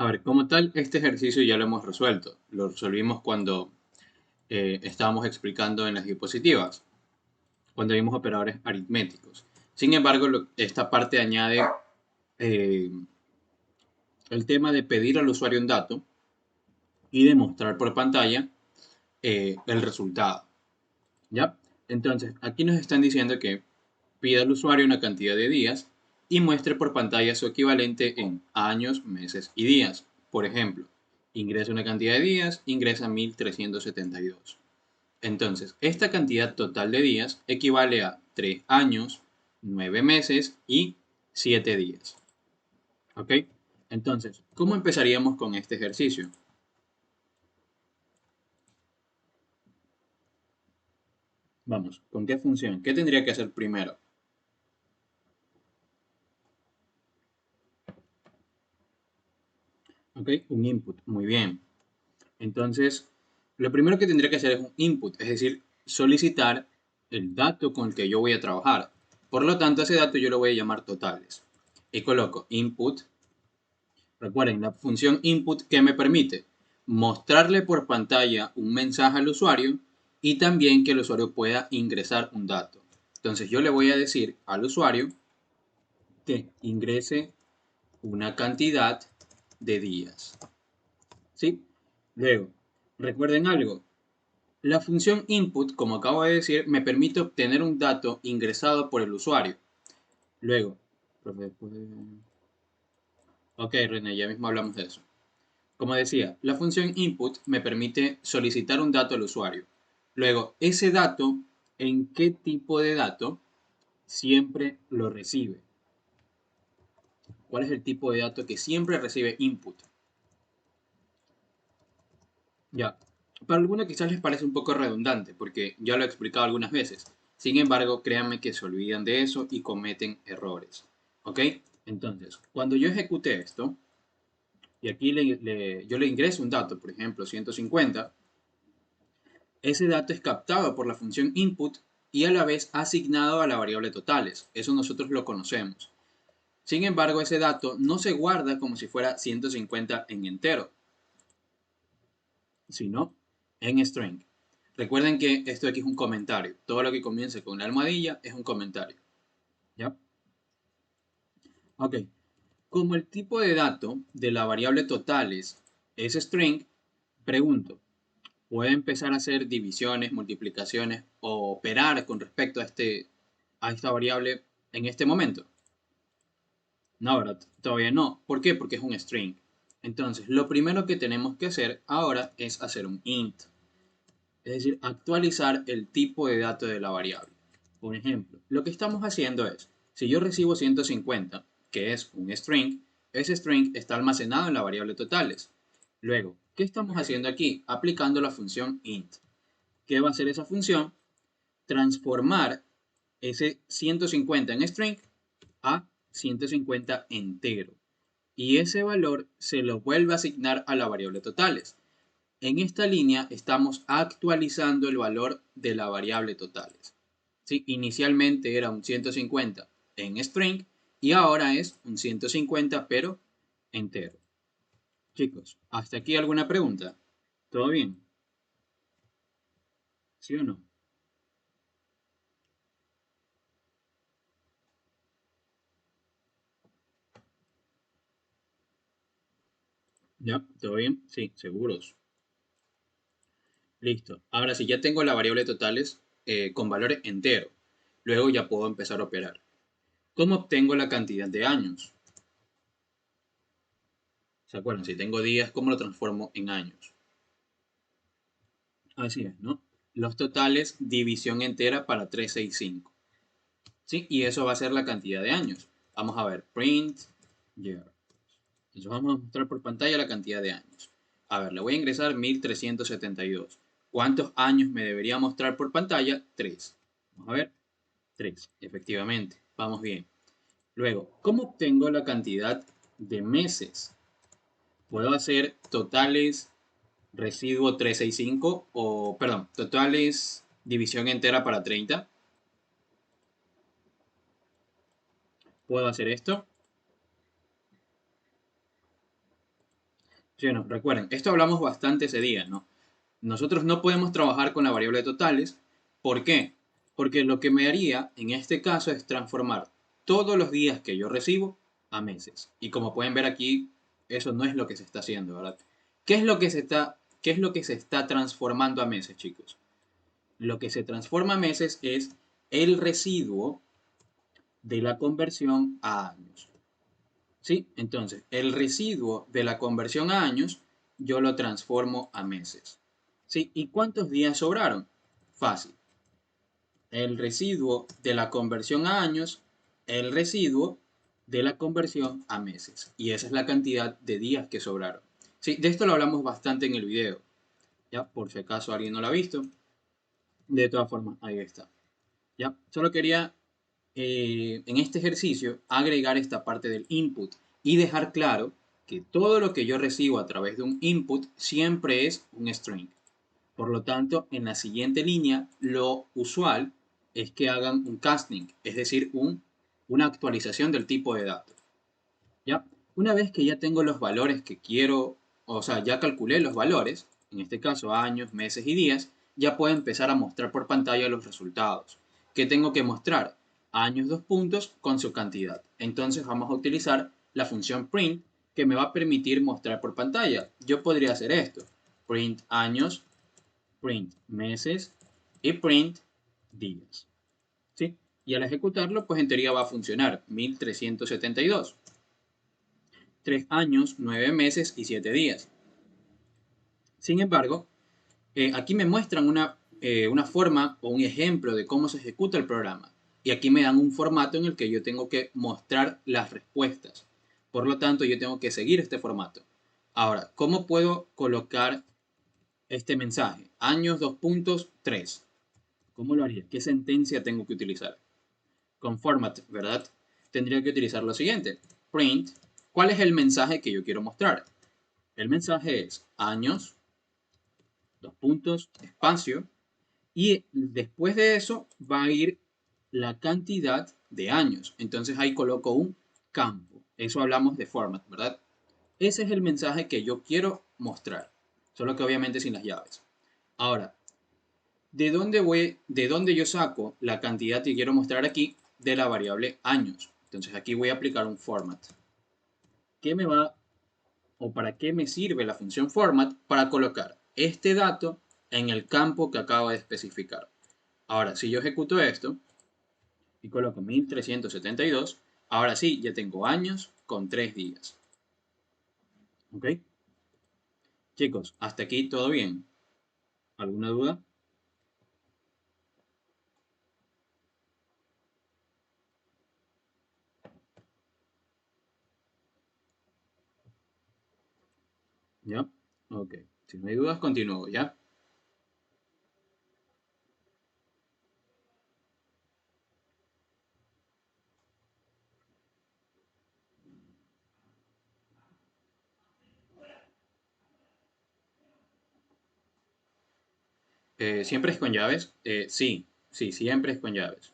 A ver, como tal, este ejercicio ya lo hemos resuelto. Lo resolvimos cuando estábamos explicando en las diapositivas, cuando vimos operadores aritméticos. Sin embargo, esta parte añade eh, el tema de pedir al usuario un dato y demostrar por pantalla el resultado. ¿Ya? Entonces, aquí nos están diciendo que pida al usuario una cantidad de días y muestre por pantalla su equivalente en años, meses y días. Por ejemplo, ingresa una cantidad de días, ingresa 1372. Entonces, esta cantidad total de días equivale a 3 años, 9 meses y 7 días. ¿Ok? Entonces, ¿cómo empezaríamos con este ejercicio? Vamos, ¿con qué función? ¿Qué tendría que hacer primero? ¿Ok? Un input. Muy bien. Entonces, lo primero que tendría que hacer es un input, es decir, solicitar el dato con el que yo voy a trabajar. Por lo tanto, ese dato yo lo voy a llamar totales. Y coloco input. Recuerden, la función input que me permite mostrarle por pantalla un mensaje al usuario y también que el usuario pueda ingresar un dato. Entonces yo le voy a decir al usuario que ingrese una cantidad de días. ¿Sí? Luego, recuerden algo. La función input, como acabo de decir, me permite obtener un dato ingresado por el usuario. Luego, ok, René, ya mismo hablamos de eso. Como decía, la función input me permite solicitar un dato al usuario. Luego, ese dato, ¿en qué tipo de dato siempre lo recibe? ¿Cuál es el tipo de dato que siempre recibe input? Ya, para algunos quizás les parece un poco redundante, porque ya lo he explicado algunas veces. Sin embargo, créanme que se olvidan de eso y cometen errores. ¿Ok? Entonces, cuando yo ejecute esto, y aquí yo le ingreso un dato, por ejemplo, 150, ese dato es captado por la función input y a la vez asignado a la variable totales. Eso nosotros lo conocemos. Sin embargo, ese dato no se guarda como si fuera 150 en entero, sino en string. Recuerden que esto aquí es un comentario. Todo lo que comience con una almohadilla es un comentario. ¿Ya? Ok. Como el tipo de dato de la variable totales es string, pregunto, ¿puede empezar a hacer divisiones, multiplicaciones o operar con respecto a esta variable en este momento? No, ¿verdad? Todavía no. ¿Por qué? Porque es un string. Entonces, lo primero que tenemos que hacer ahora es hacer un int. Es decir, actualizar el tipo de dato de la variable. Por ejemplo, lo que estamos haciendo es, si yo recibo 150, que es un string, ese string está almacenado en la variable totales. Luego, ¿qué estamos haciendo aquí? Aplicando la función int. ¿Qué va a hacer esa función? Transformar ese 150 en string a 150 entero. Y ese valor se lo vuelve a asignar a la variable totales. En esta línea estamos actualizando el valor de la variable totales. ¿Sí? Inicialmente era un 150 en string y ahora es un 150 pero entero. Chicos, ¿hasta aquí alguna pregunta? ¿Todo bien? ¿Sí o no? ¿Ya? ¿Todo bien? Sí, seguros. Listo. Ahora sí, ya tengo la variable totales con valor entero. Luego ya puedo empezar a operar. ¿Cómo obtengo la cantidad de años? ¿Se acuerdan? Si tengo días, ¿cómo lo transformo en años? Así es, ¿no? Los totales, división entera para 365. ¿Sí? Y eso va a ser la cantidad de años. Vamos a ver, print year. Entonces vamos a mostrar por pantalla la cantidad de años. A ver, le voy a ingresar 1372. ¿Cuántos años me debería mostrar por pantalla? 3. Vamos a ver, 3. Efectivamente, vamos bien. Luego, ¿cómo obtengo la cantidad de meses? Puedo hacer totales residuo 365 o, perdón, totales división entera para 30. Puedo hacer esto. ¿Sí o no? Recuerden, esto hablamos bastante ese día, ¿no? Nosotros no podemos trabajar con la variable de totales. ¿Por qué? Porque lo que me haría en este caso es transformar todos los días que yo recibo a meses. Y como pueden ver aquí, eso no es lo que se está haciendo, ¿verdad? ¿Qué es lo que se está transformando a meses, chicos? Lo que se transforma a meses es el residuo de la conversión a años. ¿Sí? Entonces, el residuo de la conversión a años yo lo transformo a meses. ¿Sí? ¿Y cuántos días sobraron? Fácil. El residuo de la conversión a años, el residuo de la conversión a meses. Y esa es la cantidad de días que sobraron. Sí, de esto lo hablamos bastante en el video. Ya, por si acaso alguien no lo ha visto. De todas formas, ahí está. Ya, solo quería en este ejercicio agregar esta parte del input y dejar claro que todo lo que yo recibo a través de un input siempre es un string. Por lo tanto, en la siguiente línea, lo usual es que hagan un casting, es decir, una actualización del tipo de datos. ¿Ya? Una vez que ya tengo los valores que quiero, o sea, ya calculé los valores, en este caso años, meses y días, ya puedo empezar a mostrar por pantalla los resultados. ¿Qué tengo que mostrar? Años, dos puntos, con su cantidad. Entonces vamos a utilizar la función print que me va a permitir mostrar por pantalla. Yo podría hacer esto. Print años, print meses y print días. ¿Sí? Y al ejecutarlo, pues en teoría va a funcionar 1372. 3 años, 9 meses y 7 días. Sin embargo, aquí me muestran una forma o un ejemplo de cómo se ejecuta el programa. Y aquí me dan un formato en el que yo tengo que mostrar las respuestas. Por lo tanto, yo tengo que seguir este formato. Ahora, ¿cómo puedo colocar este mensaje? Años, dos puntos, 3. ¿Cómo lo haría? ¿Qué sentencia tengo que utilizar? Con format, ¿verdad? Tendría que utilizar lo siguiente. Print. ¿Cuál es el mensaje que yo quiero mostrar? El mensaje es años, dos puntos, espacio, y después de eso va a ir la cantidad de años. Entonces ahí coloco un campo. Eso hablamos de format, ¿verdad? Ese es el mensaje que yo quiero mostrar, solo que obviamente sin las llaves. Ahora, de dónde yo saco la cantidad que quiero mostrar aquí? De la variable años. Entonces aquí voy a aplicar un format. ¿Qué me va o para qué me sirve la función format? Para colocar este dato en el campo que acabo de especificar. Ahora, si yo ejecuto esto y coloco 1372, ahora sí, ya tengo años con 3 días. ¿Ok? Chicos, hasta aquí todo bien. ¿Alguna duda? ¿Ya? Ok. Si no hay dudas, continúo, ¿ya? ¿Siempre es con llaves? Sí, sí, siempre es con llaves.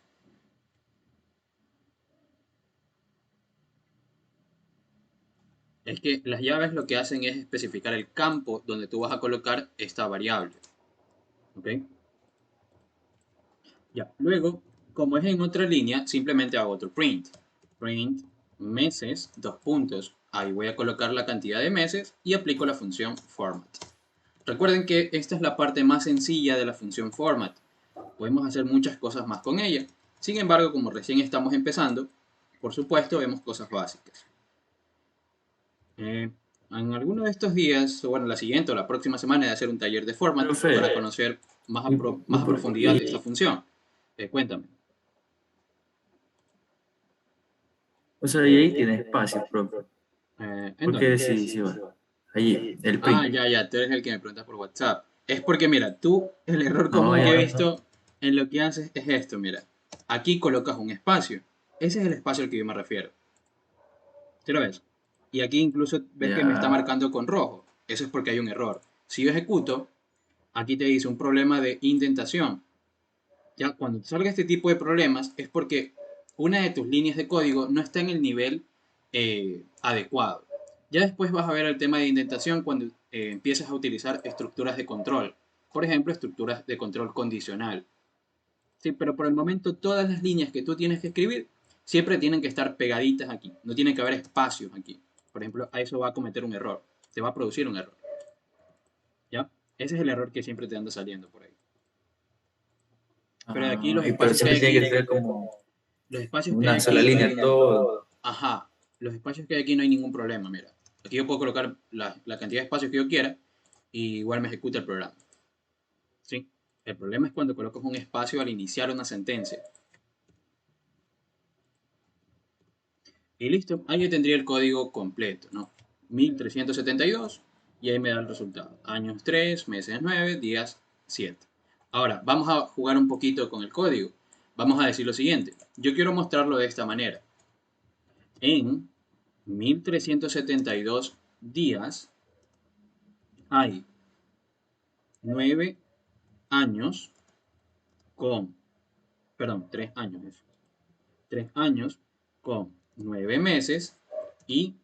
Es que las llaves lo que hacen es especificar el campo donde tú vas a colocar esta variable. ¿Ok? Ya. Luego, como es en otra línea, simplemente hago otro print. Print meses, dos puntos. Ahí voy a colocar la cantidad de meses y aplico la función format. Recuerden que esta es la parte más sencilla de la función format. Podemos hacer muchas cosas más con ella. Sin embargo, como recién estamos empezando, por supuesto, vemos cosas básicas. En alguno de estos días, o bueno, la siguiente o la próxima semana, de hacer un taller de format Profe, para conocer más a profundidad esta y, función. Cuéntame. o sea, y ahí tiene espacio, profe. ¿En dónde? Porque sí, sí va. Allí, el Ah, print. ya, tú eres el que me preguntas por WhatsApp. Es porque, mira, tú, el error No, común que he ya. visto en lo que haces es esto, mira. Aquí colocas un espacio. Ese es el espacio al que yo me refiero. ¿Sí lo ves? Y aquí incluso ves que me está Ya. marcando con rojo. Eso es porque hay un error. Si yo ejecuto, aquí te dice un problema de indentación. Ya cuando te salga este tipo de problemas es porque una de tus líneas de código no está en el nivel adecuado. Ya después vas a ver el tema de indentación cuando empiezas a utilizar estructuras de control. Por ejemplo, estructuras de control condicional. Sí, pero por el momento todas las líneas que tú tienes que escribir siempre tienen que estar pegaditas aquí. No tiene que haber espacios aquí. Por ejemplo, a eso va a cometer un error. Te va a producir un error. ¿Ya? Ese es el error que siempre te anda saliendo por ahí. Pero de aquí Ah, los y pero espacios que hay siempre tiene aquí, que ser como los espacios que hay una sola aquí, línea todo. ajá, los espacios que hay aquí no hay ningún problema, mira. Aquí yo puedo colocar la cantidad de espacios que yo quiera y igual me ejecuta el programa. ¿Sí? El problema es cuando colocas un espacio al iniciar una sentencia. Y listo, ahí yo tendría el código completo, ¿no? 1372 y ahí me da el resultado. Años 3, meses 9, días 7. Ahora, vamos a jugar un poquito con el código. Vamos a decir lo siguiente. Yo quiero mostrarlo de esta manera. En 1372 días hay 9 años con, perdón, 3 años, 3 años con 9 meses y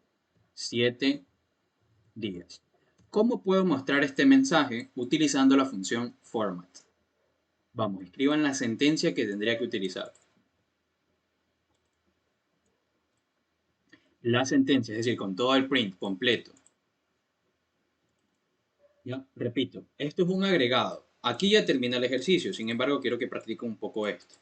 7 días. ¿Cómo puedo mostrar este mensaje utilizando la función format? Vamos, escriban la sentencia que tendría que utilizar. La sentencia, es decir, con todo el print completo. ¿Ya? Repito, esto es un agregado. Aquí ya termina el ejercicio, sin embargo quiero que practiquen un poco esto.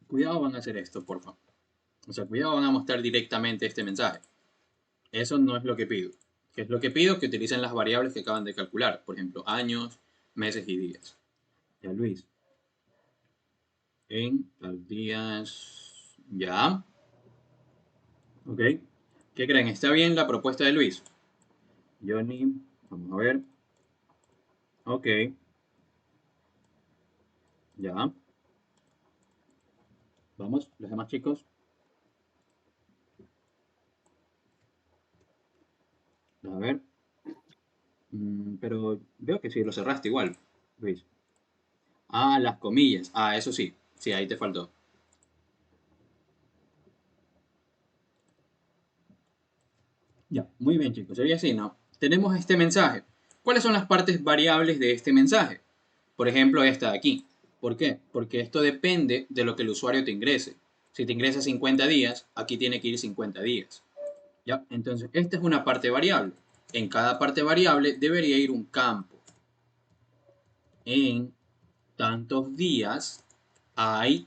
Cuidado van a hacer esto, por favor. O sea, cuidado van a mostrar directamente este mensaje. Eso no es lo que pido. ¿Qué es lo que pido? Que utilicen las variables que acaban de calcular. Por ejemplo, años, meses y días. Ya, Luis. En los días... Ya. ¿Ok? ¿Qué creen? ¿Está bien la propuesta de Luis? Johnny, vamos a ver. Ok, ya. Vamos, los demás chicos. A ver. Pero veo que sí, lo cerraste igual, Luis. Ah, las comillas. Ah, eso sí. Sí, ahí te faltó. Ya, muy bien chicos. Sería así, ¿no? Tenemos este mensaje. ¿Cuáles son las partes variables de este mensaje? Por ejemplo, esta de aquí. ¿Por qué? Porque esto depende de lo que el usuario te ingrese. Si te ingresa 50 días, aquí tiene que ir 50 días. ¿Ya? Entonces, esta es una parte variable. En cada parte variable debería ir un campo. En tantos días hay...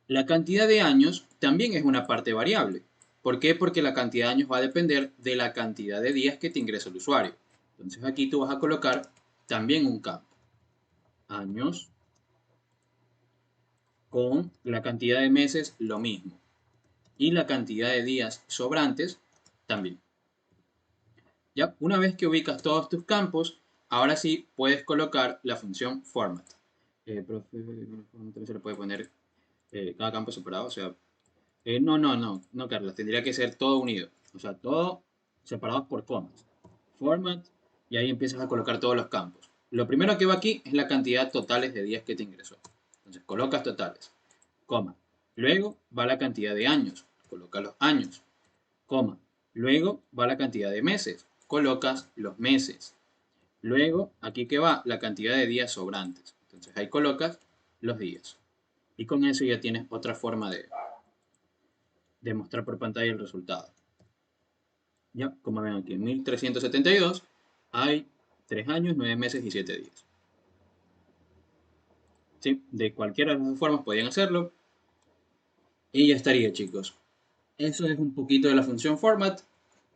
La cantidad de años también es una parte variable. ¿Por qué? Porque la cantidad de años va a depender de la cantidad de días que te ingresa el usuario. Entonces aquí tú vas a colocar también un campo. Años con la cantidad de meses lo mismo. Y la cantidad de días sobrantes también. ¿Ya? Una vez que ubicas todos tus campos, ahora sí puedes colocar la función format. Profe, también se le puede poner cada campo separado, o sea, no, Carlos, tendría que ser todo unido, o sea, todo separados por comas. Format, y ahí empiezas a colocar todos los campos. Lo primero que va aquí es la cantidad totales de días que te ingresó. Entonces, colocas totales, coma. Luego va la cantidad de años, coloca los años, coma. Luego va la cantidad de meses, colocas los meses. Luego, aquí que va la cantidad de días sobrantes. Entonces ahí colocas los días. Y con eso ya tienes otra forma de mostrar por pantalla el resultado. Ya, como ven aquí, en 1372 hay 3 años, 9 meses y 7 días. ¿Sí? De cualquiera de las dos formas podían hacerlo. Y ya estaría, chicos. Eso es un poquito de la función format.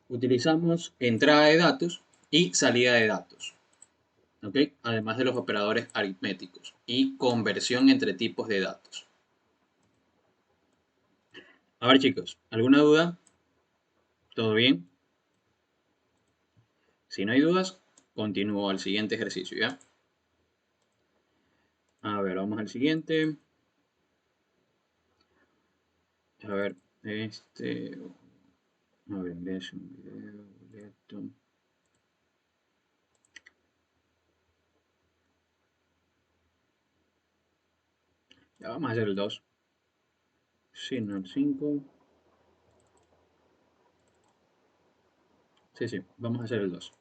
Utilizamos entrada de datos y salida de datos. ¿Ok? Además de los operadores aritméticos y conversión entre tipos de datos. A ver, chicos, ¿alguna duda? ¿Todo bien? Si no hay dudas, continúo al siguiente ejercicio, ¿ya? al siguiente. A ver, a ver, es un video, boleto. Ya vamos a hacer el 2. Sí, no el 5. Sí, sí, vamos a hacer el 2.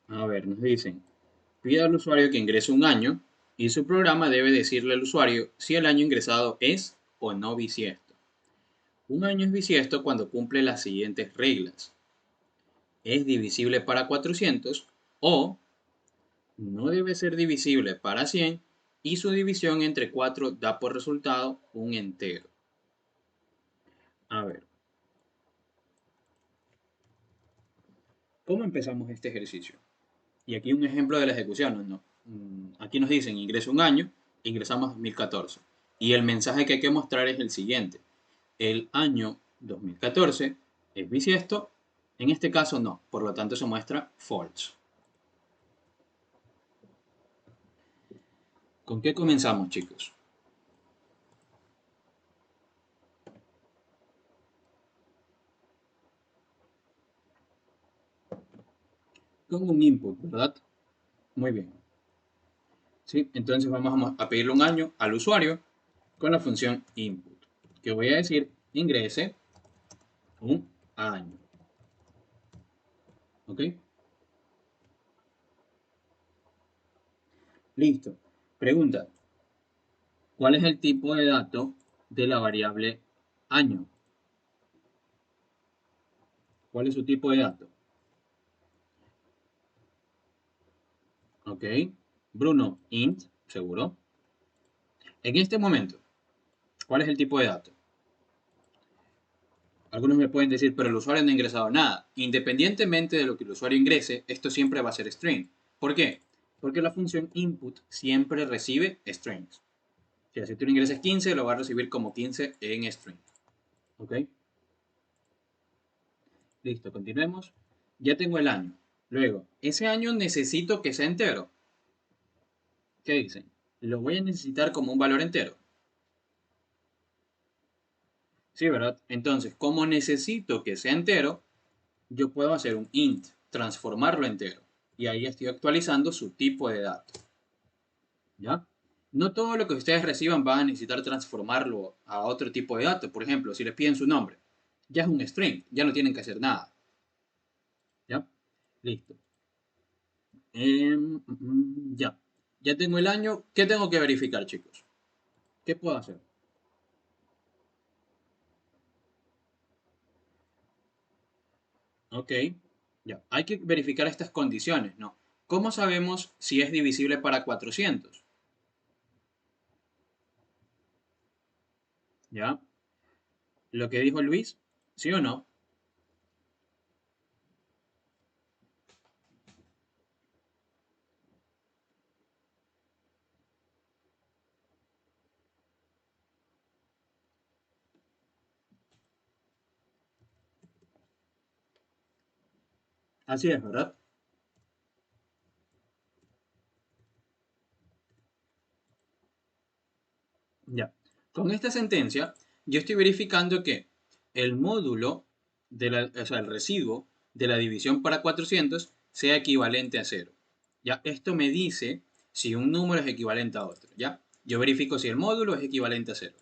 A ver, nos dicen, pide al usuario que ingrese un año y su programa debe decirle al usuario si el año ingresado es o no bisiesto. Un año es bisiesto cuando cumple las siguientes reglas. Es divisible para 400 o no debe ser divisible para 100 y su división entre 4 da por resultado un entero. A ver, ¿cómo empezamos este ejercicio? Y aquí un ejemplo de la ejecución, ¿no? Aquí nos dicen ingresa un año, ingresamos 2014. Y el mensaje que hay que mostrar es el siguiente. El año 2014 es bisiesto, en este caso no, por lo tanto se muestra false. ¿Con qué comenzamos, chicos? Con un input, ¿verdad? Muy bien. ¿Sí? Entonces vamos a pedirle un año al usuario con la función input, que voy a decir ingrese un año. ¿Ok? Listo. Pregunta, ¿cuál es el tipo de dato de la variable año? ¿Cuál es su tipo de dato? ¿Ok? Bruno, int, seguro. En este momento, ¿cuál es el tipo de dato? Algunos me pueden decir, pero el usuario no ha ingresado nada. Independientemente de lo que el usuario ingrese, esto siempre va a ser string. ¿Por qué? Porque la función input siempre recibe strings. O sea, si tú le ingresas 15, lo va a recibir como 15 en string. ¿Ok? Listo, continuemos. Ya tengo el año. Luego, ese año necesito que sea entero. ¿Qué dicen? Lo voy a necesitar como un valor entero. Sí, ¿verdad? Entonces, como necesito que sea entero, yo puedo hacer un int, transformarlo entero. Y ahí estoy actualizando su tipo de dato. ¿Ya? No todo lo que ustedes reciban van a necesitar transformarlo a otro tipo de dato. Por ejemplo, si les piden su nombre, ya es un string, ya no tienen que hacer nada. ¿Ya? Listo. Ya. Ya tengo el año. ¿Qué tengo que verificar, chicos? ¿Qué puedo hacer? Ok. Ya. Hay que verificar estas condiciones, ¿no? ¿Cómo sabemos si es divisible para 400? ¿Ya? Lo que dijo Luis, ¿sí o no? Así es, ¿verdad? Ya. Con esta sentencia, yo estoy verificando que el módulo, o sea, el residuo de la división para 400 sea equivalente a cero. Ya, esto me dice si un número es equivalente a otro. Ya, yo verifico si el módulo es equivalente a cero.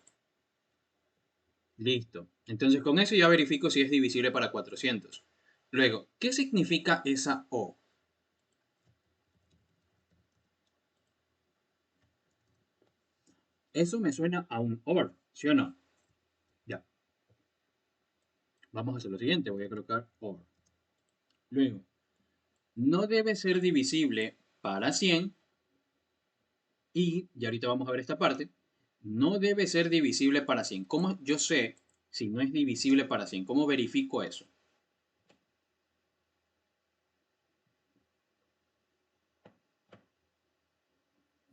Listo. Entonces, con eso ya verifico si es divisible para 400. Luego, ¿qué significa esa O? Eso me suena a un OR, ¿sí o no? Ya. Vamos a hacer lo siguiente. Voy a colocar OR. Luego, no debe ser divisible para 100 y ahorita vamos a ver esta parte, no debe ser divisible para 100. ¿Cómo yo sé si no es divisible para 100? ¿Cómo verifico eso?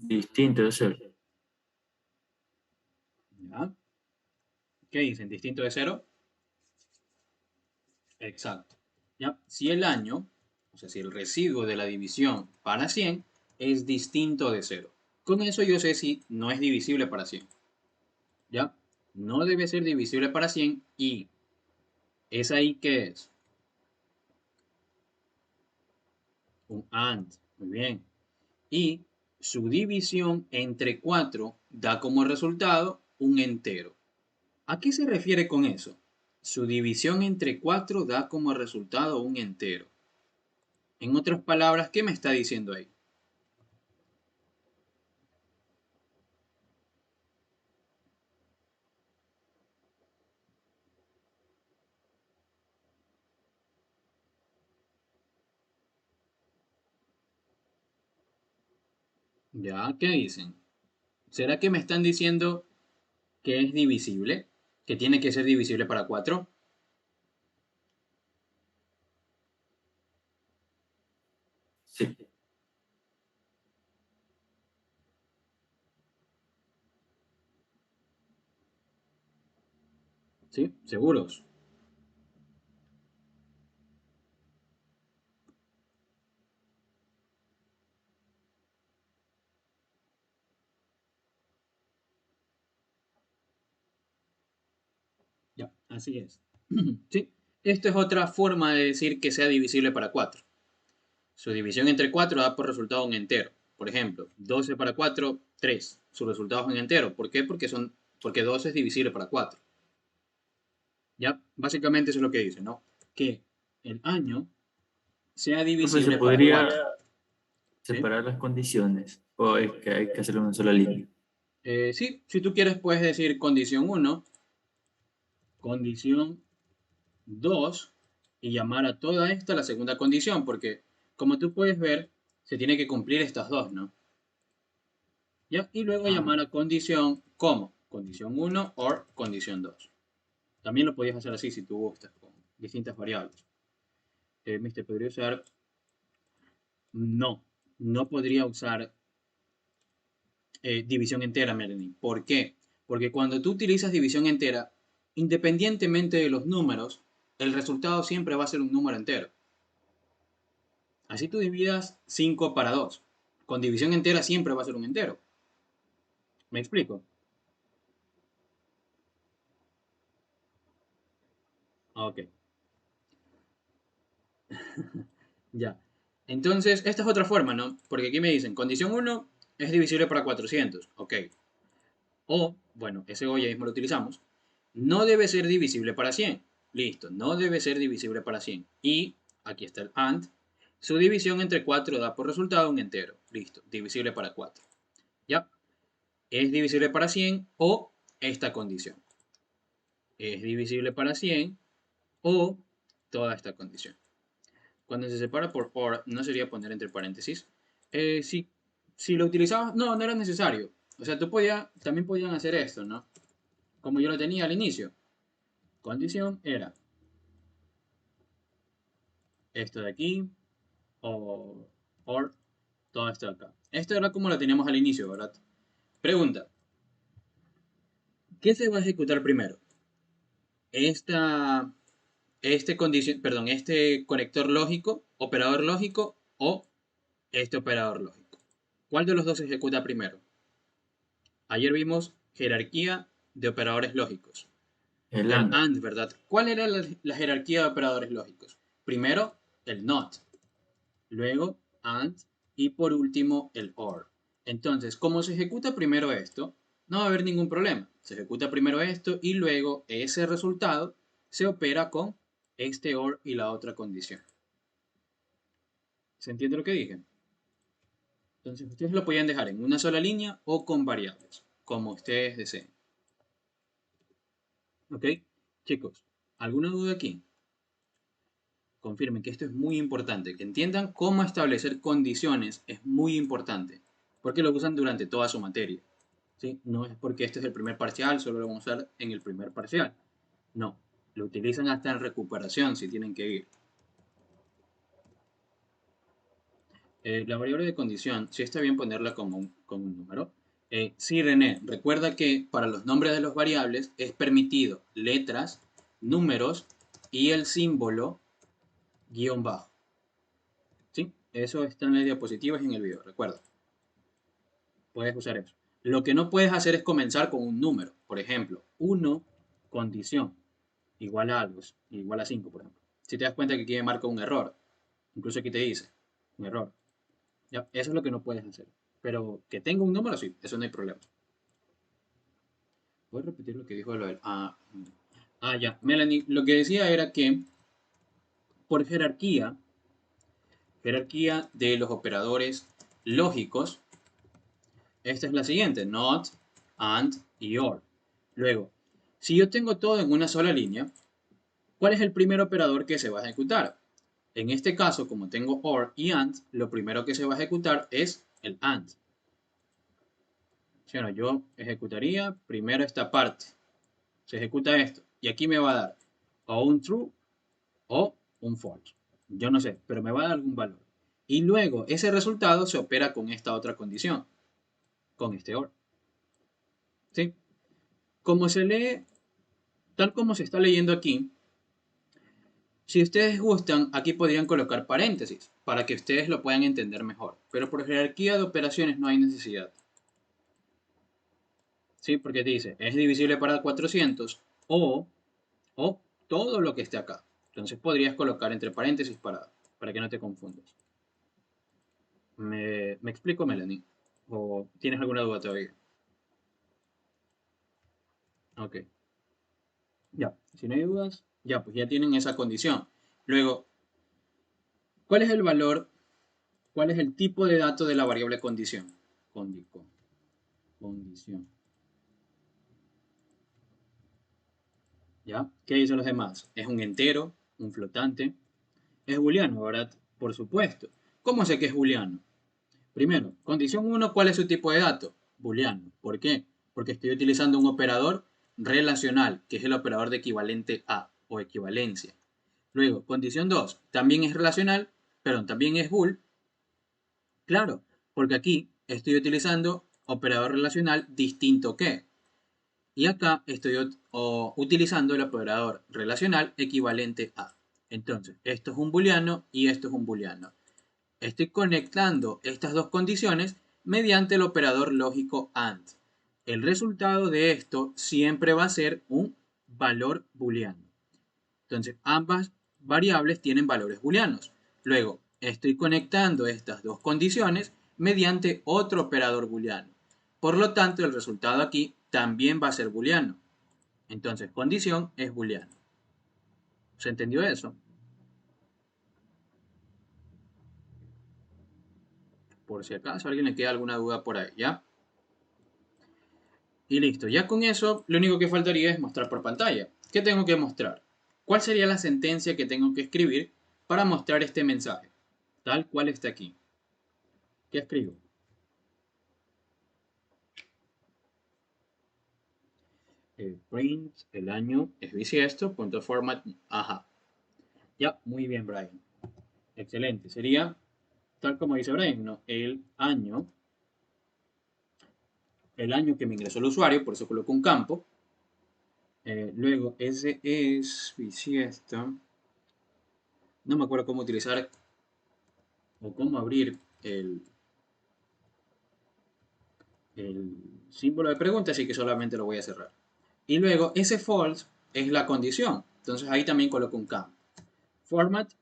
Distinto de 0. ¿Ya? ¿Qué dicen? ¿Distinto de 0? Exacto. ¿Ya? Si el año, o sea, si el residuo de la división para 100 es distinto de 0. Con eso yo sé si no es divisible para 100. ¿Ya? No debe ser divisible para 100 y es ahí que es un AND. Muy bien. Y su división entre 4 da como resultado un entero. ¿A qué se refiere con eso? Su división entre 4 da como resultado un entero. En otras palabras, ¿qué me está diciendo ahí? ¿Ya? ¿Qué dicen? ¿Será que me están diciendo que es divisible? ¿Que tiene que ser divisible para 4? Sí. ¿Sí? ¿Seguros? Ya, así es. ¿Sí? Esto es otra forma de decir que sea divisible para 4. Su división entre 4 da por resultado un entero. Por ejemplo, 12 para 4, 3. Su resultado es un entero. ¿Por qué? Porque 12 es divisible para 4. Ya, básicamente eso es lo que dice, ¿no? Que el año sea Profe, ¿se divisible para podría 4. ¿Sí? separar las condiciones? ¿O es que hay que hacerlo en una sola línea? Sí, si tú quieres puedes decir condición 1, condición 2 y llamar a toda esta la segunda condición, porque como tú puedes ver, se tiene que cumplir estas dos, ¿no? ¿Ya? Y luego Ah, llamar a condición como condición 1 o condición 2. También lo podías hacer así si tú gustas, con distintas variables. Mister, ¿podría usar? No, no podría usar división entera, Melanie. ¿Por qué? Porque cuando tú utilizas división entera, independientemente de los números, el resultado siempre va a ser un número entero. Así tú dividas 5 para 2. Con división entera siempre va a ser un entero. ¿Me explico? Ok, ya. Entonces, esta es otra forma, ¿no? Porque aquí me dicen, condición 1 es divisible para 400. Ok. O, bueno, ese O ya mismo lo utilizamos. No debe ser divisible para 100. Listo, no debe ser divisible para 100. Y, aquí está el AND, su división entre 4 da por resultado un entero. Listo, divisible para 4. ¿Ya? Es divisible para 100 o esta condición. Es divisible para 100 o toda esta condición. Cuando se separa por OR, no sería poner entre paréntesis. Si lo utilizabas, no, no era necesario. O sea, también podían hacer esto, ¿no? Como yo lo tenía al inicio. Condición era esto de aquí o OR todo esto de acá. Esto era como lo teníamos al inicio, ¿verdad? Pregunta, ¿qué se va a ejecutar primero? Esta, este conector lógico, operador lógico o este operador lógico. ¿Cuál de los dos se ejecuta primero? Ayer vimos jerarquía de operadores lógicos. el El AND. AND, ¿verdad? ¿Cuál era la jerarquía de operadores lógicos? Primero, el NOT. Luego, AND. Y por último, el OR. Entonces, como se ejecuta primero esto, no va a haber ningún problema. Se ejecuta primero esto y luego ese resultado se opera con este OR y la otra condición. ¿Se entiende lo que dije? Entonces, ustedes lo podían dejar en una sola línea o con variables, como ustedes deseen. ¿Ok? Chicos, ¿alguna duda aquí? Confirmen que esto es muy importante, que entiendan cómo establecer condiciones es muy importante, porque lo usan durante toda su materia. ¿Sí? No es porque este es el primer parcial, solo lo vamos a usar en el primer parcial. No, lo utilizan hasta en recuperación si tienen que ir. La variable de condición, sí está bien ponerla como un número. Sí, René, recuerda que para los nombres de los variables es permitido letras, números y el símbolo guión bajo. ¿Sí? Eso está en las diapositivas y en el video, recuerda. Puedes usar eso. Lo que no puedes hacer es comenzar con un número. Por ejemplo, 1 condición igual a algo, igual a 5, por ejemplo. Si te das cuenta que aquí me marca un error, incluso aquí te dice un error. ¿Ya? Eso es lo que no puedes hacer. Pero que tenga un número, sí, eso no hay problema. Voy a repetir lo que dijo lo del... ya. Melanie, lo que decía era que por jerarquía de los operadores lógicos, esta es la siguiente, not, and y or. Luego, si yo tengo todo en una sola línea, ¿cuál es el primer operador que se va a ejecutar? En este caso, como tengo or y and, lo primero que se va a ejecutar es el and. Bueno, yo ejecutaría primero esta parte. Se ejecuta esto. Y aquí me va a dar o un true o un false. Yo no sé, pero me va a dar algún valor. Y luego ese resultado se opera con esta otra condición, con este or. ¿Sí? Como se lee, tal como se está leyendo aquí, si ustedes gustan, aquí podrían colocar paréntesis para que ustedes lo puedan entender mejor. Pero por jerarquía de operaciones no hay necesidad. ¿Sí? Porque dice, es divisible para 400 o todo lo que esté acá. Entonces podrías colocar entre paréntesis para que no te confundas. ¿Me explico, Melanie? ¿O tienes alguna duda todavía? Ok. Ya, si no hay dudas, ya, pues ya tienen esa condición. Luego, ¿cuál es el valor? ¿Cuál es el tipo de dato de la variable condición? Condición. ¿Ya? ¿Qué dicen los demás? ¿Es un entero? ¿Un flotante? Es booleano, ¿verdad? Por supuesto. ¿Cómo sé que es booleano? Primero, condición 1, ¿cuál es su tipo de dato? Booleano. ¿Por qué? Porque estoy utilizando un operador relacional, que es el operador de equivalente a o equivalencia. Luego, condición 2, también es relacional, pero también es bool. Claro, porque aquí estoy utilizando operador relacional distinto que. Y acá estoy utilizando el operador relacional equivalente a. Entonces, esto es un booleano y esto es un booleano. Estoy conectando estas dos condiciones mediante el operador lógico AND. El resultado de esto siempre va a ser un valor booleano. Entonces, ambas variables tienen valores booleanos. Luego, estoy conectando estas dos condiciones mediante otro operador booleano. Por lo tanto, el resultado aquí también va a ser booleano. Entonces, condición es booleano. ¿Se entendió eso? Por si acaso a alguien le queda alguna duda por ahí, ¿ya? Y listo, ya con eso lo único que faltaría es mostrar por pantalla. ¿Qué tengo que mostrar? ¿Cuál sería la sentencia que tengo que escribir para mostrar este mensaje? Tal cual está aquí. ¿Qué escribo? Print, el año es bisiesto, punto format, ajá. Ya, muy bien, Brian. Excelente. Sería, tal como dice Brian, ¿no? El año que me ingresó el usuario, por eso coloco un campo. Luego, ese es bisiesto. No me acuerdo cómo utilizar o cómo abrir el símbolo de pregunta, así que solamente lo voy a cerrar. Y luego, ese false es la condición. Entonces ahí también coloco un campo. Format,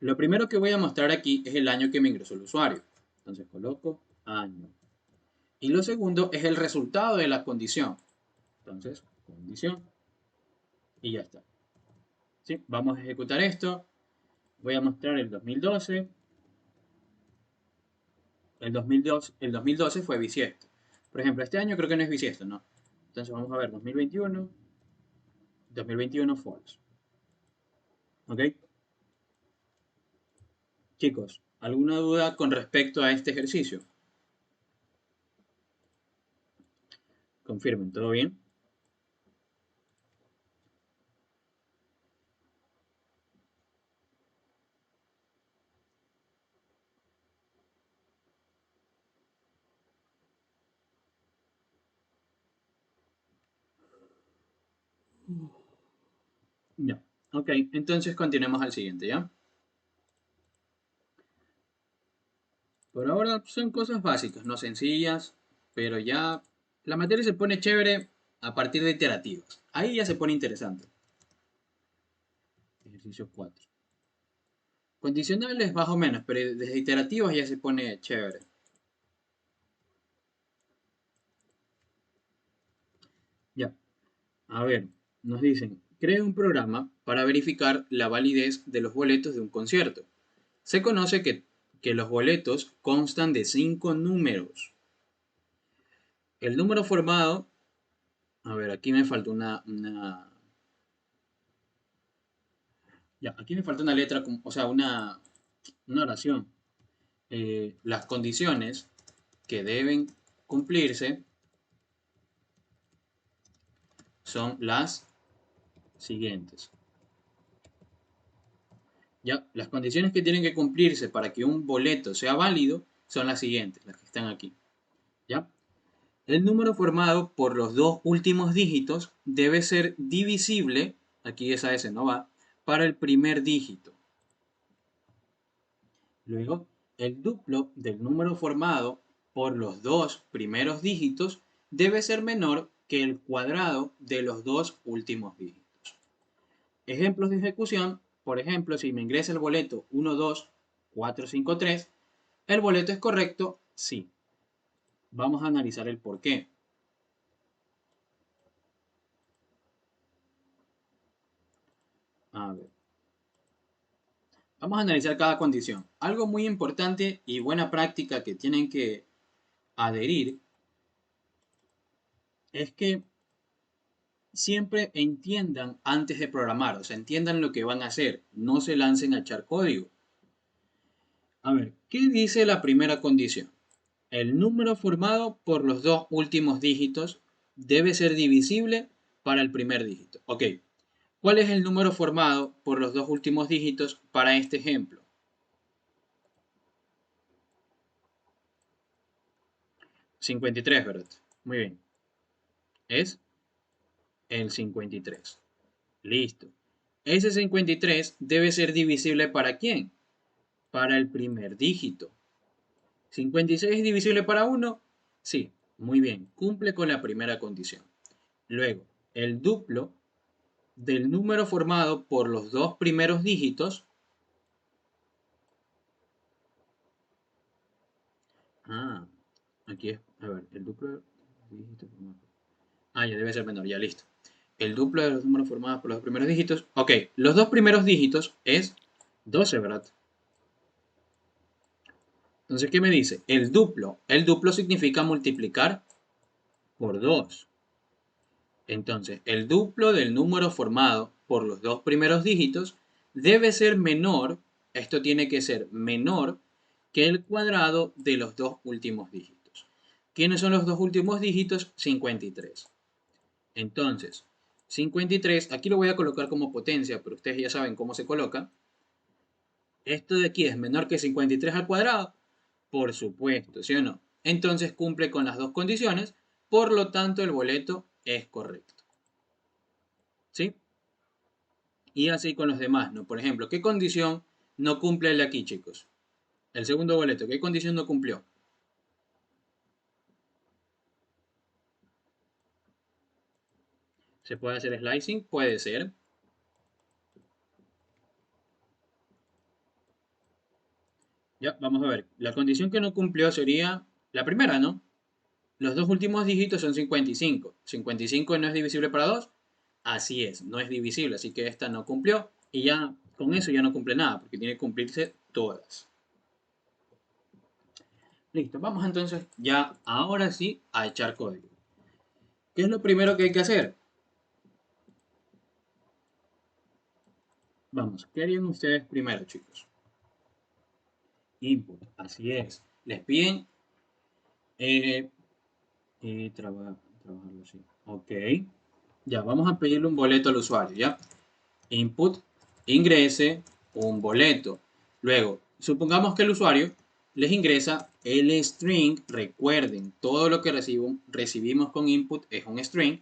lo primero que voy a mostrar aquí es el año que me ingresó el usuario. Entonces coloco año. Y lo segundo es el resultado de la condición. Entonces, condición. Y ya está. ¿Sí? Vamos a ejecutar esto. Voy a mostrar el 2012. El 2012 fue bisiesto. Por ejemplo, este año creo que no es bisiesto, ¿no? Entonces vamos a ver 2021. 2021 false. ¿Ok? Chicos, ¿alguna duda con respecto a este ejercicio? Confirmen, ¿todo bien? Ya. Ok, entonces continuemos al siguiente, ¿ya? Por ahora son cosas básicas, no sencillas, pero ya la materia se pone chévere a partir de iterativos. Ahí ya se pone interesante. Ejercicio 4. Condicionales más o menos, pero desde iterativos ya se pone chévere. Ya, a ver, nos dicen, crea un programa para verificar la validez de los boletos de un concierto. Se conoce que los boletos constan de 5 números. El número formado, a ver, aquí me falta ya, aquí me falta una letra, o sea, una oración. Las condiciones que deben cumplirse son las siguientes. Ya, las condiciones que tienen que cumplirse para que un boleto sea válido son las siguientes, las que están aquí. ¿Ya? El número formado por los dos últimos dígitos debe ser divisible, aquí esa S no va, para el primer dígito. Luego, el duplo del número formado por los dos primeros dígitos debe ser menor que el cuadrado de los dos últimos dígitos. Ejemplos de ejecución, por ejemplo, si me ingresa el boleto 12, 4, 5, 3, ¿el boleto es correcto? Sí. Vamos a analizar el por qué. A ver. Vamos a analizar cada condición. Algo muy importante y buena práctica que tienen que adherir es que siempre entiendan antes de programar, o sea, entiendan lo que van a hacer, no se lancen a echar código. A ver, ¿qué dice la primera condición? El número formado por los dos últimos dígitos debe ser divisible para el primer dígito. Ok, ¿cuál es el número formado por los dos últimos dígitos para este ejemplo? 53, ¿verdad? Muy bien. Es el 53. Listo. Ese 53 debe ser divisible ¿para quién? Para el primer dígito. ¿56 es divisible para 1? Sí, muy bien. Cumple con la primera condición. Luego, el duplo del número formado por los dos primeros dígitos. Ah, aquí es. A ver, el duplo. Ah, ya debe ser menor, ya listo. El duplo de los números formados por los primeros dígitos. Ok, los dos primeros dígitos es 12, ¿verdad? Entonces, ¿qué me dice? El duplo. El duplo significa multiplicar por 2. Entonces, el duplo del número formado por los dos primeros dígitos debe ser menor, esto tiene que ser menor que el cuadrado de los dos últimos dígitos. ¿Quiénes son los dos últimos dígitos? 53. Entonces, 53, aquí lo voy a colocar como potencia, pero ustedes ya saben cómo se coloca. ¿Esto de aquí es menor que 53 al cuadrado? Por supuesto, ¿sí o no? Entonces cumple con las dos condiciones, por lo tanto el boleto es correcto. ¿Sí? Y así con los demás, ¿no? Por ejemplo, ¿qué condición no cumple el de aquí, chicos? El segundo boleto, ¿qué condición no cumplió? ¿Se puede hacer slicing? Puede ser. Ya, vamos a ver. La condición que no cumplió sería la primera, ¿no? Los dos últimos dígitos son 55. 55 no es divisible para 2. Así es, no es divisible, así que esta no cumplió. Y ya con eso ya no cumple nada, porque tiene que cumplirse todas. Listo, vamos entonces ya ahora sí a echar código. ¿Qué es lo primero que hay que hacer? Vamos, ¿qué harían ustedes primero, chicos? Input, así es. Les piden eh, trabajarlo así. Ok. Ya, vamos a pedirle un boleto al usuario, ¿ya? Input, ingrese un boleto. Luego, supongamos que el usuario les ingresa el string. Recuerden, todo lo que recibimos con input es un string.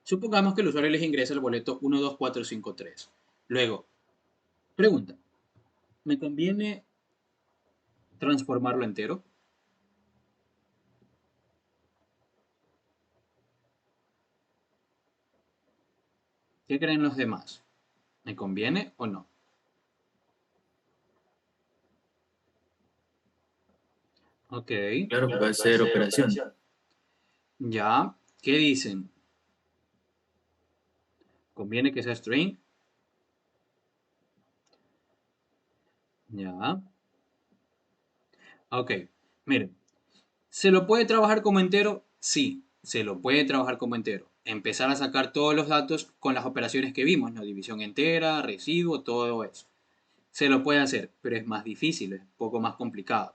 Supongamos que el usuario les ingresa el boleto 12453. Luego, pregunta, ¿me conviene transformarlo entero? ¿Qué creen los demás? ¿Me conviene o no? Ok, Claro, porque va a ser operación. ya. ¿Qué dicen? ¿Conviene que sea string? Ya. Ok, miren. ¿Se lo puede trabajar como entero? Sí, se lo puede trabajar como entero. Empezar a sacar todos los datos con las operaciones que vimos, ¿no? División entera, residuo, todo eso. Se lo puede hacer, pero es más difícil, es un poco más complicado.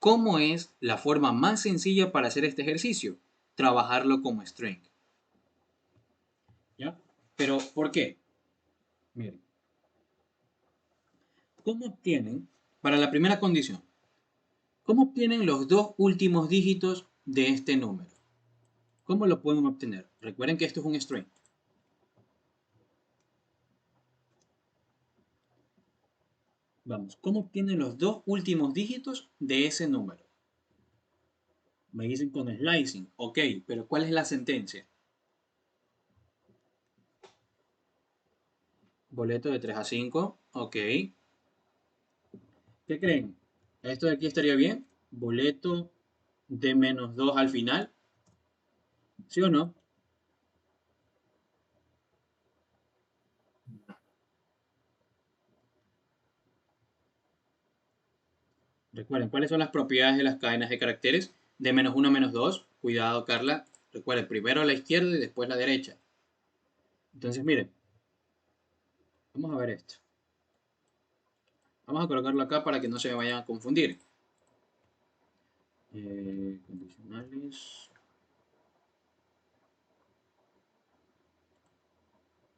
¿Cómo es la forma más sencilla para hacer este ejercicio? Trabajarlo como string. ¿Ya? Pero, ¿por qué? Miren, ¿cómo obtienen, para la primera condición, cómo obtienen los dos últimos dígitos de este número? ¿Cómo lo pueden obtener? Recuerden que esto es un string. Vamos, ¿cómo obtienen los dos últimos dígitos de ese número? Me dicen con slicing. Ok, pero ¿cuál es la sentencia? Boleto de 3 a 5. Ok. ¿Qué creen? ¿Esto de aquí estaría bien? Boleto de menos 2 al final. ¿Sí o no? Recuerden, ¿cuáles son las propiedades de las cadenas de caracteres? De menos 1 a menos 2. Cuidado, Carla. Recuerden, primero a la izquierda y después a la derecha. Entonces, miren. Vamos a ver esto. Vamos a colocarlo acá para que no se me vayan a confundir. Condicionales.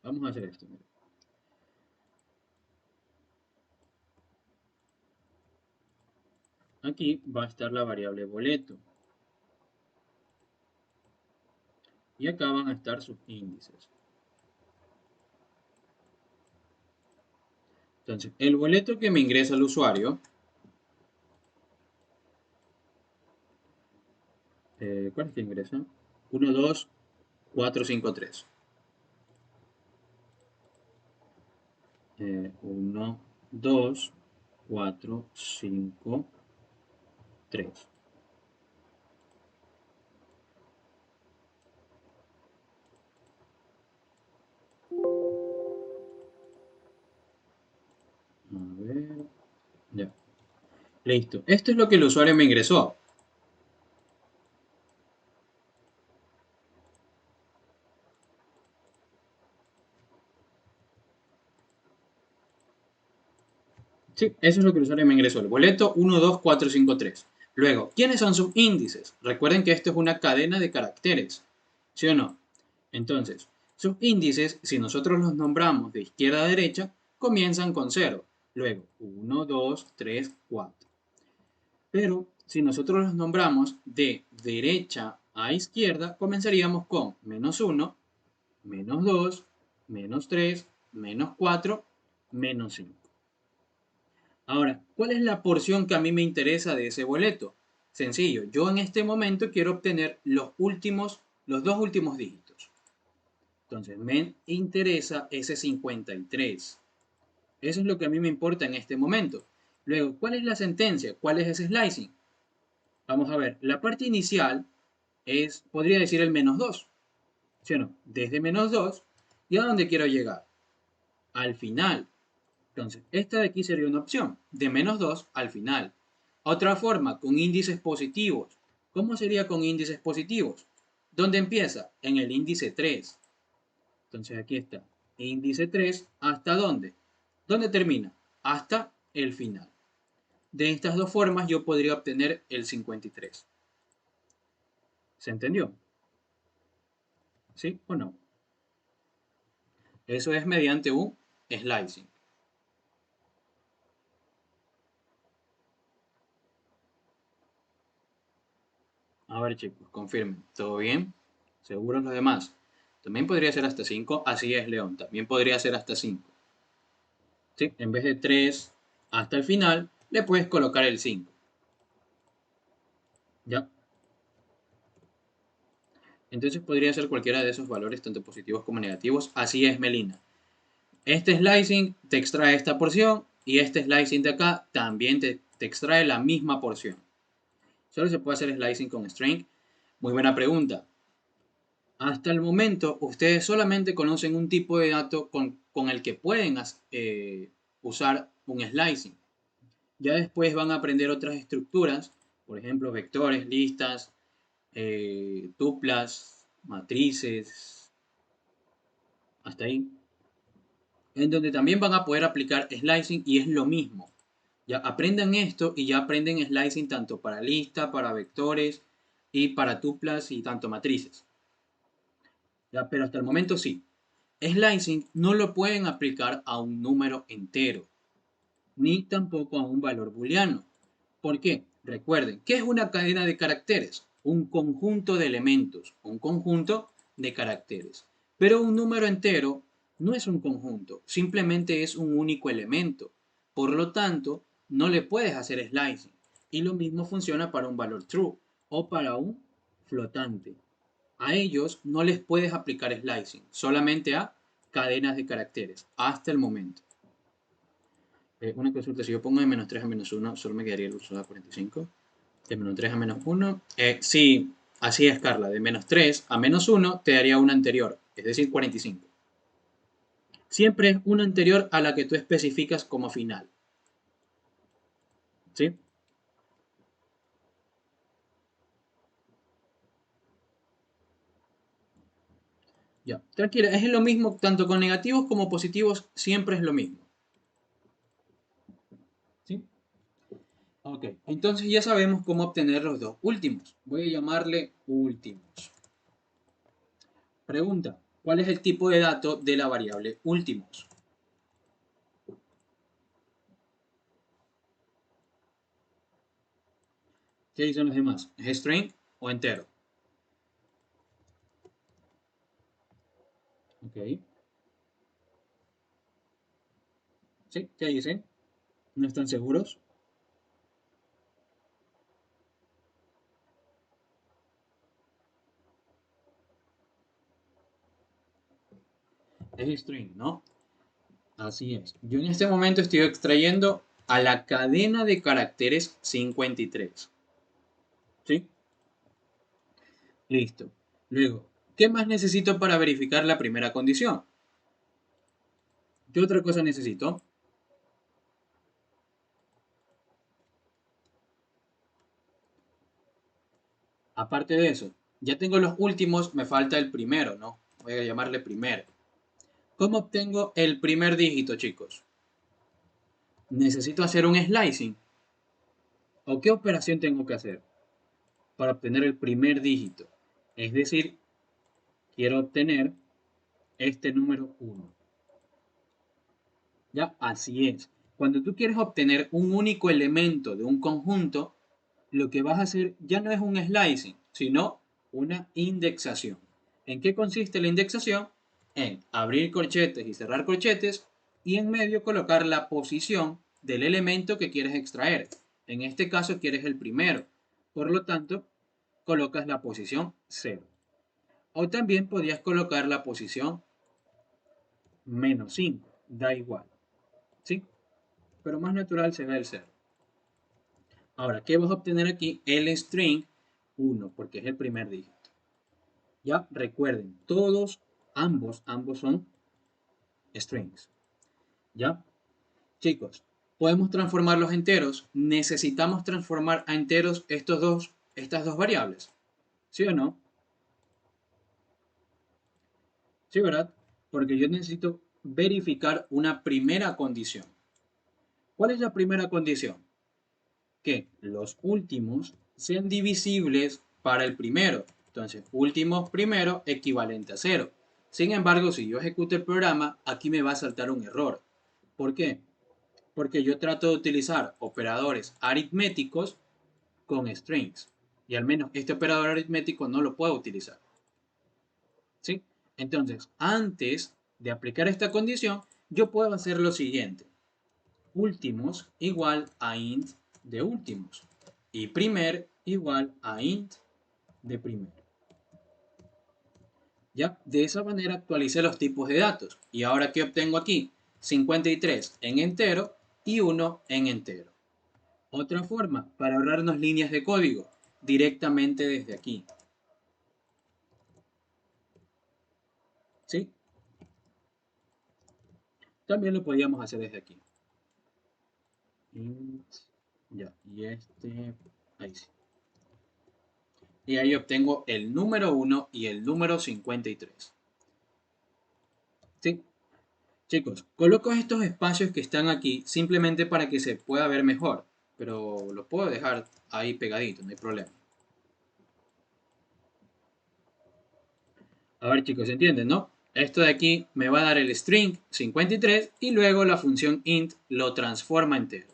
Vamos a hacer esto. Miren. Aquí va a estar la variable boleto. Y acá van a estar sus índices. Entonces, el boleto que me ingresa el usuario, ¿cuál es que ingresa? 1, 2, 4, 5, 3. 1, 2, 4, 5, 3. A ver. Ya. Listo. Esto es lo que el usuario me ingresó. Sí, eso es lo que el usuario me ingresó. El boleto 1, 2, 4, 5, 3. Luego, ¿quiénes son sus índices? Recuerden que esto es una cadena de caracteres. ¿Sí o no? Entonces, sus índices, si nosotros los nombramos de izquierda a derecha, comienzan con 0. Luego, 1, 2, 3, 4. Pero si nosotros los nombramos de derecha a izquierda, comenzaríamos con menos 1, menos 2, menos 3, menos 4, menos 5. Ahora, ¿cuál es la porción que a mí me interesa de ese boleto? Sencillo, yo en este momento quiero obtener los dos últimos dígitos. Entonces, me interesa ese 53. Eso es lo que a mí me importa en este momento. Luego, ¿cuál es la sentencia? ¿Cuál es ese slicing? Vamos a ver, la parte inicial podría decir el menos 2. ¿Sí o no? Desde menos 2, ¿y a dónde quiero llegar? Al final. Entonces, esta de aquí sería una opción, de menos 2 al final. Otra forma, con índices positivos. ¿Cómo sería con índices positivos? ¿Dónde empieza? En el índice 3. Entonces aquí está. Índice 3, ¿hasta dónde? ¿Dónde termina? Hasta el final. De estas dos formas yo podría obtener el 53. ¿Se entendió? ¿Sí o no? Eso es mediante un slicing. A ver chicos, confirmen. ¿Todo bien? ¿Seguros los demás? También podría ser hasta 5. Así es, León. También podría ser hasta 5. ¿Sí? En vez de 3 hasta el final, le puedes colocar el 5. ¿Ya? Entonces podría ser cualquiera de esos valores, tanto positivos como negativos. Así es, Melina. Este slicing te extrae esta porción y este slicing de acá también te extrae la misma porción. Solo se puede hacer slicing con string. Muy buena pregunta. Hasta el momento, ustedes solamente conocen un tipo de dato con el que pueden usar un slicing. Ya después van a aprender otras estructuras, por ejemplo, vectores, listas, tuplas, matrices, hasta ahí. En donde también van a poder aplicar slicing y es lo mismo. Ya aprendan esto y ya aprenden slicing tanto para lista, para vectores y para tuplas y tanto matrices. Ya, pero hasta el momento sí. Slicing no lo pueden aplicar a un número entero, ni tampoco a un valor booleano. ¿Por qué? Recuerden, ¿qué es una cadena de caracteres? Un conjunto de elementos, un conjunto de caracteres. Pero un número entero no es un conjunto, simplemente es un único elemento. Por lo tanto, no le puedes hacer slicing. Y lo mismo funciona para un valor true o para un flotante. A ellos no les puedes aplicar slicing, solamente a cadenas de caracteres, hasta el momento. Una consulta, si yo pongo de menos 3 a menos 1, solo me quedaría el uso de 45. De menos 3 a menos 1. Sí, así es, Carla. De menos 3 a menos 1 te daría una anterior, es decir, 45. Siempre es una anterior a la que tú especificas como final. ¿Sí? Ya. Tranquila, es lo mismo, tanto con negativos como positivos, siempre es lo mismo. ¿Sí? Ok, entonces ya sabemos cómo obtener los dos últimos. Voy a llamarle últimos. Pregunta, ¿cuál es el tipo de dato de la variable últimos? ¿Qué dicen los demás? ¿Es string o entero? Ok. ¿Sí? ¿Qué dicen? ¿No están seguros? Es string, ¿no? Así es. Yo en este momento estoy extrayendo a la cadena de caracteres 53. ¿Sí? Listo. Luego, ¿qué más necesito para verificar la primera condición? ¿Qué otra cosa necesito? Aparte de eso, ya tengo los últimos, me falta el primero, ¿no? Voy a llamarle primero. ¿Cómo obtengo el primer dígito, chicos? ¿Necesito hacer un slicing? ¿O qué operación tengo que hacer para obtener el primer dígito? Es decir, quiero obtener este número 1. Ya, así es. Cuando tú quieres obtener un único elemento de un conjunto, lo que vas a hacer ya no es un slicing, sino una indexación. ¿En qué consiste la indexación? En abrir corchetes y cerrar corchetes y en medio colocar la posición del elemento que quieres extraer. En este caso quieres el primero. Por lo tanto, colocas la posición 0. O también podrías colocar la posición menos 5. Da igual. ¿Sí? Pero más natural será el 0. Ahora, ¿qué vas a obtener aquí? El string 1, porque es el primer dígito. Ya recuerden, ambos son strings. ¿Ya? Chicos, podemos transformar los enteros. Necesitamos transformar a enteros estas dos variables. ¿Sí o no? Sí, ¿verdad? Porque yo necesito verificar una primera condición. ¿Cuál es la primera condición? Que los últimos sean divisibles para el primero. Entonces, últimos primero equivalente a 0. Sin embargo, si yo ejecuto el programa, aquí me va a saltar un error. ¿Por qué? Porque yo trato de utilizar operadores aritméticos con strings. Y al menos este operador aritmético no lo puedo utilizar. ¿Sí? Entonces, antes de aplicar esta condición, yo puedo hacer lo siguiente. Últimos igual a int de últimos. Y primer igual a int de primer. ¿Ya? De esa manera actualicé los tipos de datos. ¿Y ahora qué obtengo aquí? 53 en entero y 1 en entero. Otra forma, para ahorrarnos líneas de código, directamente desde aquí. ¿Sí? También lo podríamos hacer desde aquí. Ya, y ahí sí. Y ahí obtengo el número 1 y el número 53. ¿Sí? Chicos, coloco estos espacios que están aquí simplemente para que se pueda ver mejor, pero los puedo dejar ahí pegaditos, no hay problema. A ver chicos, ¿entienden, no? Esto de aquí me va a dar el string 53 y luego la función int lo transforma entero.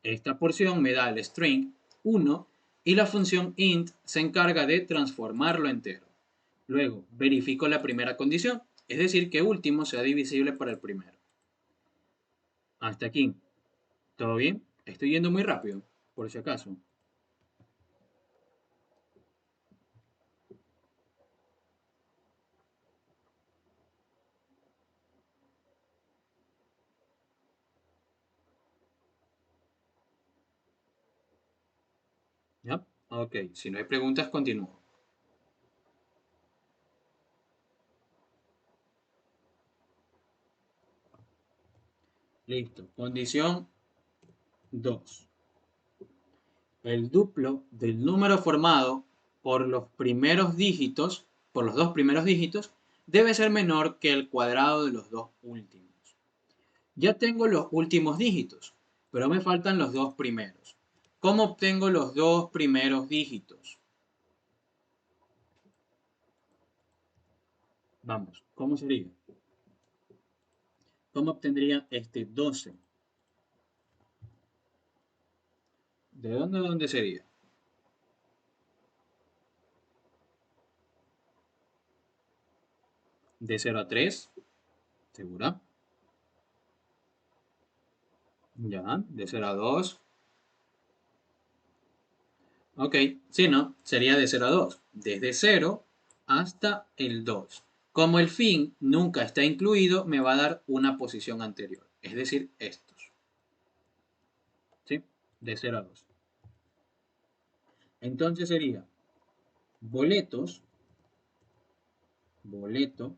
Esta porción me da el string 1 y la función int se encarga de transformarlo entero. Luego verifico la primera condición, es decir, que último sea divisible por el primero. Hasta aquí. ¿Todo bien? Estoy yendo muy rápido, por si acaso. ¿Ya? Ok, si no hay preguntas, continúo. Listo. Condición 2. El duplo del número formado por los primeros dígitos, por los dos primeros dígitos, debe ser menor que el cuadrado de los dos últimos. Ya tengo los últimos dígitos, pero me faltan los dos primeros. ¿Cómo obtengo los dos primeros dígitos? Vamos, ¿cómo sería? ¿Cómo obtendría este 12? ¿De dónde a dónde sería? ¿De 0 a 3? ¿Segura? Ya, de 0 a 2. Ok, sí, ¿no? Sería de 0 a 2. Desde 0 hasta el 2. Como el fin nunca está incluido, me va a dar una posición anterior. Es decir, estos. ¿Sí? De 0 a 2. Entonces sería boletos, boleto,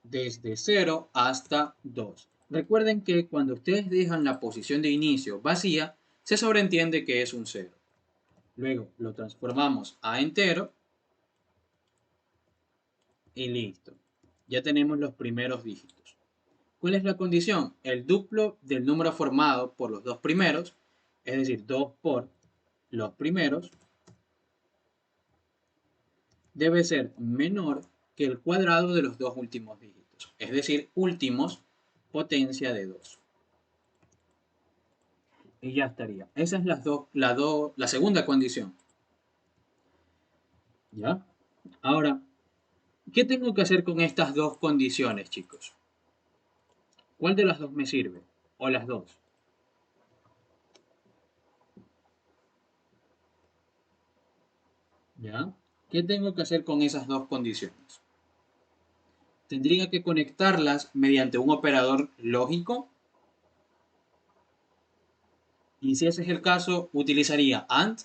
desde 0 hasta 2. Recuerden que cuando ustedes dejan la posición de inicio vacía, se sobreentiende que es un 0. Luego lo transformamos a entero y listo. Ya tenemos los primeros dígitos. ¿Cuál es la condición? El duplo del número formado por los dos primeros, es decir, 2 por los primeros, debe ser menor que el cuadrado de los dos últimos dígitos, es decir, últimos potencia de 2. Y ya estaría. Esa es la segunda condición. ¿Ya? Ahora, ¿qué tengo que hacer con estas dos condiciones, chicos? ¿Cuál de las dos me sirve? ¿O las dos? ¿Ya? ¿Qué tengo que hacer con esas dos condiciones? Tendría que conectarlas mediante un operador lógico. Y si ese es el caso, ¿utilizaría AND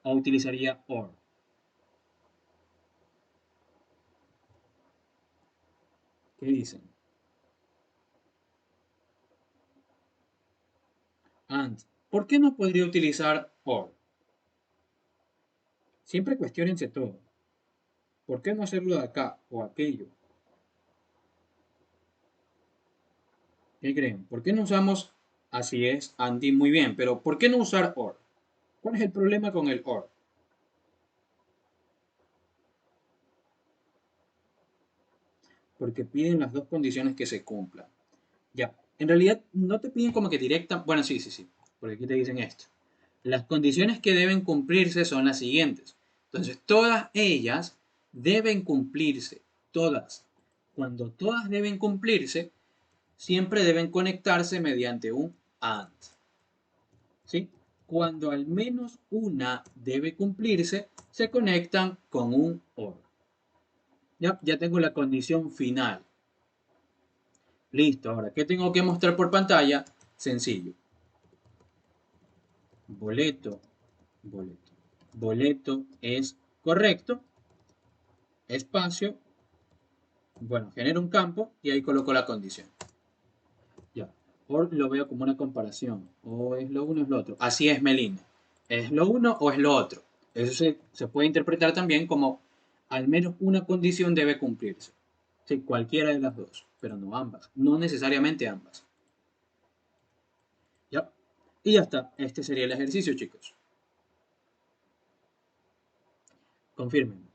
o utilizaría OR? ¿Qué dicen? AND. ¿Por qué no podría utilizar OR? Siempre cuestionense todo. ¿Por qué no hacerlo de acá o aquello? ¿Qué creen? ¿Por qué no usamos así es, Andy? Muy bien, pero ¿por qué no usar OR? ¿Cuál es el problema con el OR? Porque piden las dos condiciones que se cumplan. Ya, en realidad no te piden como que directa. Bueno, sí, sí, sí. Porque aquí te dicen esto. Las condiciones que deben cumplirse son las siguientes. Entonces, todas ellas deben cumplirse. Todas. cuando todas deben cumplirse, siempre deben conectarse mediante un AND. ¿Sí? Cuando al menos una debe cumplirse, se conectan con un OR. Ya tengo la condición final. Listo, ahora, ¿qué tengo que mostrar por pantalla? Sencillo. Boleto, boleto. Boleto es correcto. Espacio. Bueno, genero un campo y ahí coloco la condición. Ya. Or lo veo como una comparación. O es lo uno o es lo otro. Así es, Melina. ¿Es lo uno o es lo otro? Eso se puede interpretar también como al menos una condición debe cumplirse. Sí, cualquiera de las dos, pero no ambas. No necesariamente ambas. ¿Ya? Y ya está. Este sería el ejercicio, chicos. Confirmen.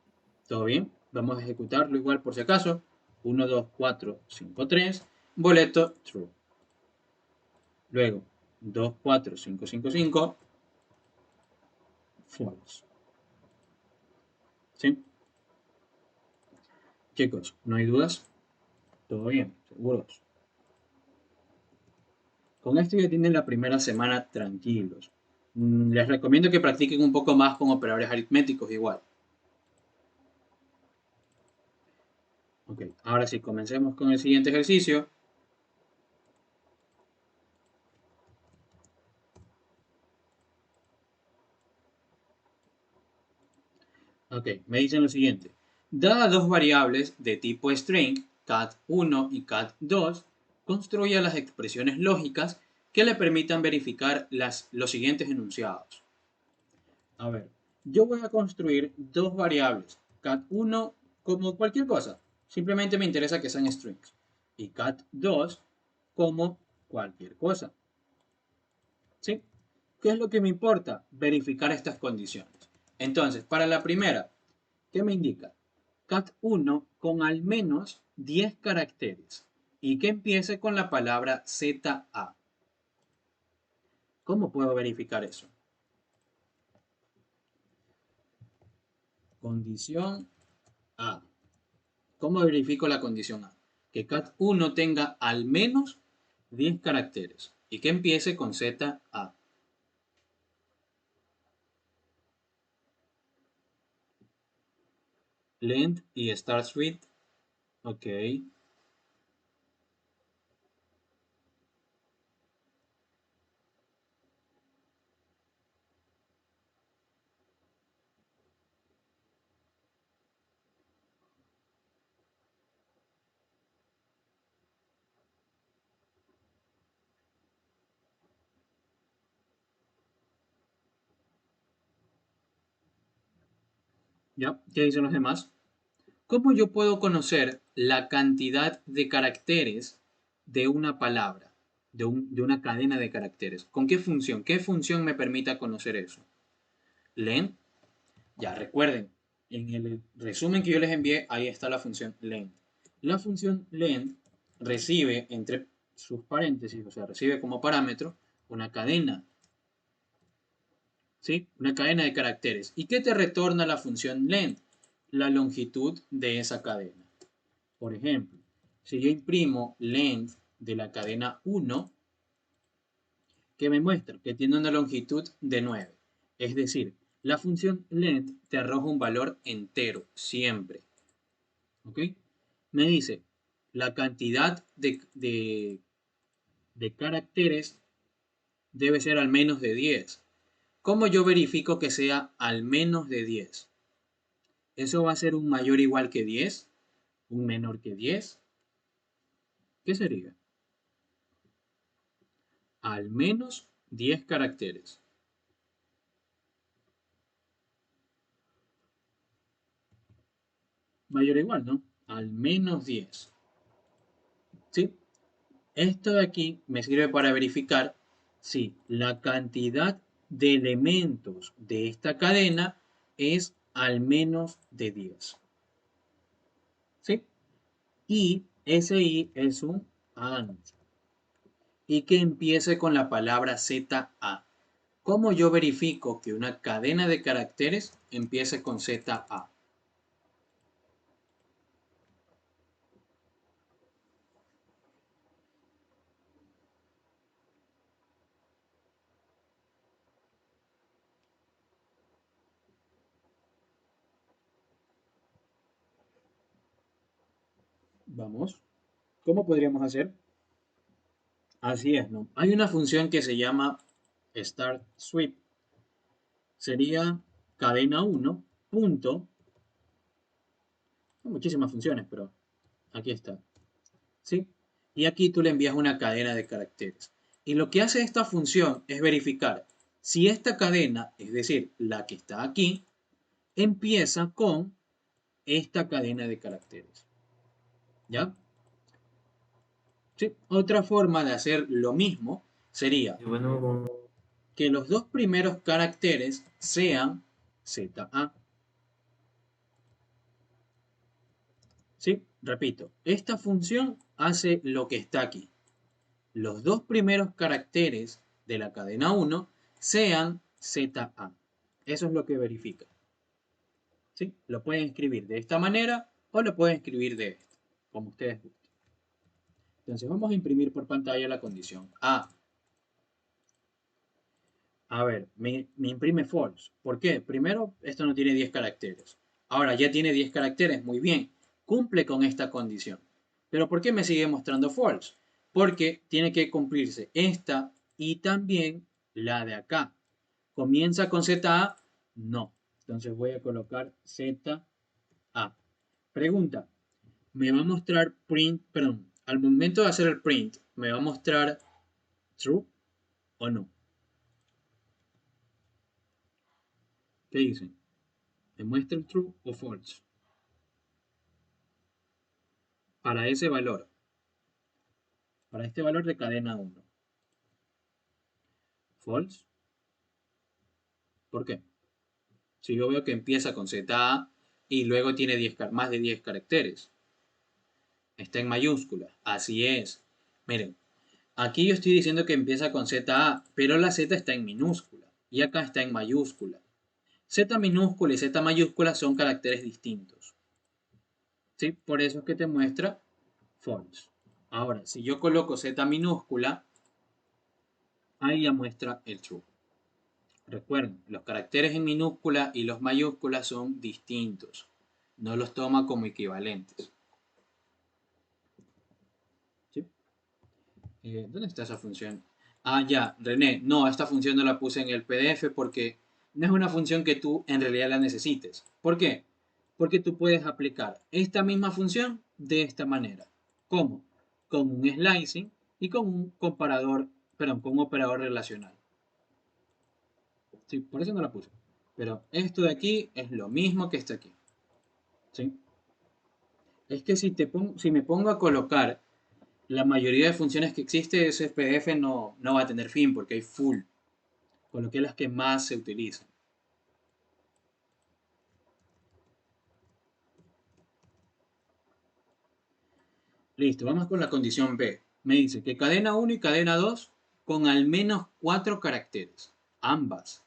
¿Todo bien? Vamos a ejecutarlo igual por si acaso. 1, 2, 4, 5, 3. Boleto, true. Luego, 2, 4, 5, 5, 5. False. ¿Sí? Chicos, ¿no hay dudas? ¿Todo bien? ¿Seguros? Con esto ya tienen la primera semana tranquilos. Les recomiendo que practiquen un poco más con operadores aritméticos igual. Ok, ahora sí, comencemos con el siguiente ejercicio. Ok, me dicen lo siguiente. Dadas dos variables de tipo string, cat1 y cat2, construya las expresiones lógicas que le permitan verificar los siguientes enunciados. A ver, yo voy a construir dos variables, cat1 como cualquier cosa, simplemente me interesa que sean strings, y cat2 como cualquier cosa. ¿Sí? ¿Qué es lo que me importa? Verificar estas condiciones. Entonces, para la primera, ¿qué me indica? Cat1 con al menos 10 caracteres y que empiece con la palabra ZA. ¿Cómo puedo verificar eso? Condición A. ¿Cómo verifico la condición A? Que cat1 tenga al menos 10 caracteres y que empiece con ZA. Length y starts with. Ok. ¿Ya? ¿Qué dicen los demás? ¿Cómo yo puedo conocer la cantidad de caracteres de una palabra, de una cadena de caracteres? ¿Con qué función? ¿Qué función me permita conocer eso? Len, ya recuerden, en el resumen que yo les envié, ahí está la función len. La función len recibe entre sus paréntesis, o sea, recibe como parámetro una cadena, ¿sí? Una cadena de caracteres. ¿Y qué te retorna la función len? La longitud de esa cadena. Por ejemplo, si yo imprimo length de la cadena 1, ¿qué me muestra? Que tiene una longitud de 9. Es decir, la función length te arroja un valor entero, siempre. ¿Ok? Me dice, la cantidad de caracteres debe ser al menos de 10. ¿Cómo yo verifico que sea al menos de 10? ¿Eso va a ser un mayor o igual que 10? ¿Un menor que 10? ¿Qué sería? Al menos 10 caracteres. Mayor o igual, ¿no? Al menos 10. ¿Sí? Esto de aquí me sirve para verificar si la cantidad de elementos de esta cadena es al menos de 10. ¿Sí? Y ese I es un AND. Y que empiece con la palabra ZA. ¿Cómo yo verifico que una cadena de caracteres empiece con ZA? Vamos. ¿Cómo podríamos hacer? Así es, ¿no? Hay una función que se llama start sweep. Sería cadena 1 punto. Hay muchísimas funciones, pero aquí está. ¿Sí? Y aquí tú le envías una cadena de caracteres. Y lo que hace esta función es verificar si esta cadena, es decir, la que está aquí, empieza con esta cadena de caracteres. ¿Ya? ¿Sí? Otra forma de hacer lo mismo sería Y bueno, que los dos primeros caracteres sean ZA. ¿Sí? Repito, esta función hace lo que está aquí. Los dos primeros caracteres de la cadena 1 sean ZA. Eso es lo que verifica. ¿Sí? Lo pueden escribir de esta manera o lo pueden escribir de esta, como ustedes gusten. Entonces vamos a imprimir por pantalla la condición A. A ver, me imprime false. ¿Por qué? Primero, esto no tiene 10 caracteres. Ahora ya tiene 10 caracteres, muy bien. Cumple con esta condición. Pero ¿por qué me sigue mostrando false? Porque tiene que cumplirse esta y también la de acá. ¿Comienza con ZA? No. Entonces voy a colocar ZA. Pregunta. ¿Me va a mostrar print, perdón, al momento de hacer el print, me va a mostrar true o no? ¿Qué dicen? ¿Me muestra true o false? Para ese valor, para este valor de cadena 1. False. ¿Por qué? Si yo veo que empieza con ZA y luego tiene más de 10 caracteres. Está en mayúscula. Así es. Miren, aquí yo estoy diciendo que empieza con ZA, pero la Z está en minúscula y acá está en mayúscula. Z minúscula y Z mayúscula son caracteres distintos. ¿Sí? Por eso es que te muestra false. Ahora, si yo coloco Z minúscula, ahí ya muestra el true. Recuerden, los caracteres en minúscula y los mayúsculas son distintos. No los toma como equivalentes. ¿Sí? ¿Dónde está esa función? Ah, ya, René. No, esta función no la puse en el PDF porque no es una función que tú en realidad la necesites. ¿Por qué? Porque tú puedes aplicar esta misma función de esta manera. ¿Cómo? Con un slicing y con un comparador, perdón, con un operador relacional. Sí, por eso no la puse. Pero esto de aquí es lo mismo que está aquí. ¿Sí? Es que si me pongo a colocar la mayoría de funciones que existe, ese PDF no va a tener fin porque hay full. Coloqué las que más se utilizan. Listo, vamos con la condición B. Me dice que cadena 1 y cadena 2 con al menos 4 caracteres. Ambas.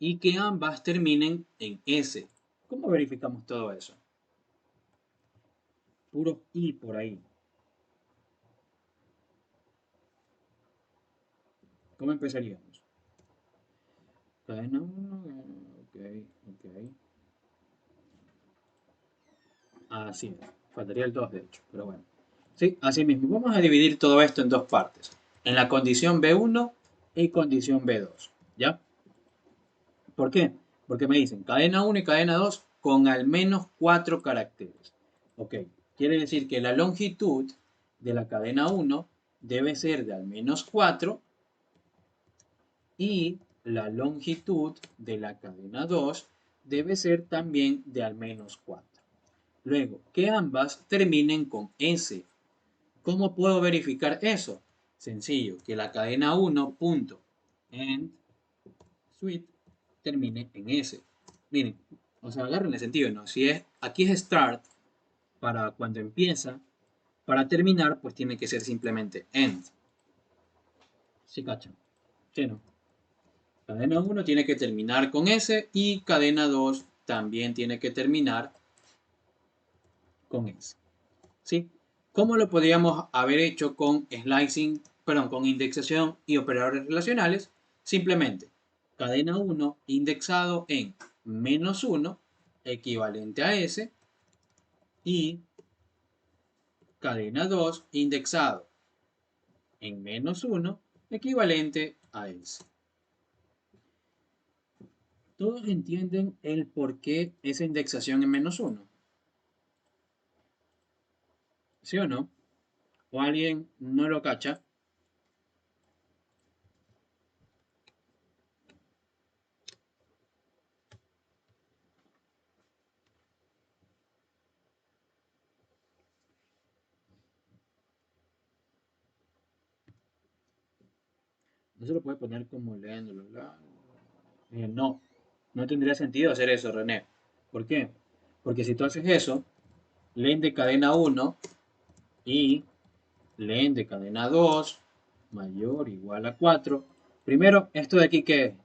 Y que ambas terminen en S. ¿Cómo verificamos todo eso? Puro I por ahí. ¿Cómo empezaríamos? Cadena 1, ok, ok. Así es. Faltaría el 2 de hecho, pero bueno. Sí, así mismo. Vamos a dividir todo esto en dos partes. En la condición B1 y condición B2. ¿Ya? ¿Por qué? Porque me dicen cadena 1 y cadena 2 con al menos 4 caracteres. Ok, quiere decir que la longitud de la cadena 1 debe ser de al menos 4 y la longitud de la cadena 2 debe ser también de al menos 4. Luego, que ambas terminen con S. ¿Cómo puedo verificar eso? Sencillo, que la cadena 1 punto end suite termine en S. Miren, o sea, agarren el sentido, ¿no? Si es, aquí es start para cuando empieza, para terminar, pues tiene que ser simplemente end. ¿Sí cachan? ¿Sí, no? Cadena 1 tiene que terminar con S y cadena 2 también tiene que terminar con S. ¿Sí? ¿Cómo lo podríamos haber hecho con slicing, perdón, con indexación y operadores relacionales? Simplemente, cadena 1 indexado en -1, equivalente a S, y cadena 2 indexado en -1 equivalente a ese. ¿Todos entienden el por qué esa indexación en -1? ¿Sí o no? ¿O alguien no lo cacha? No se lo puede poner como leyéndolo. No, no tendría sentido hacer eso, René. ¿Por qué? Porque si tú haces eso, len de cadena 1 y len de cadena 2 mayor o igual a 4. Primero, esto de aquí que